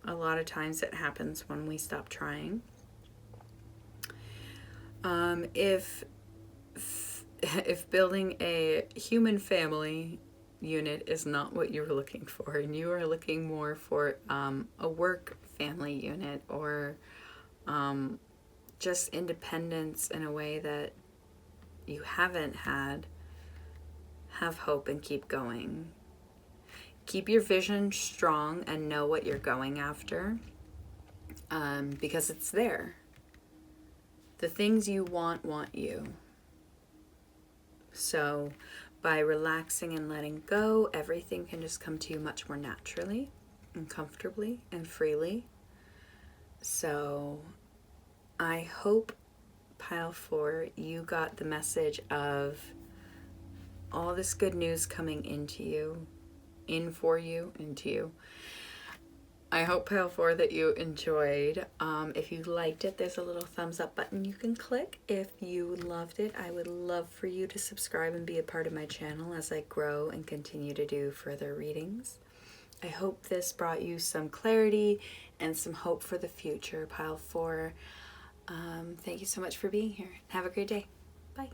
a lot of times it happens when we stop trying. If building a human family unit is not what you're looking for, and you are looking more for a work family unit, or just independence in a way that you haven't had, have hope and keep going. Keep your vision strong and know what you're going after, because it's there. The things you want you. So by relaxing and letting go, everything can just come to you much more naturally and comfortably and freely. So I hope, Pile 4, you got the message of all this good news coming into you, into you. I hope, Pile 4, that you enjoyed. If you liked it, there's a little thumbs up button you can click. If you loved it, I would love for you to subscribe and be a part of my channel as I grow and continue to do further readings. I hope this brought you some clarity and some hope for the future, Pile 4. Thank you so much for being here. Have a great day. Bye.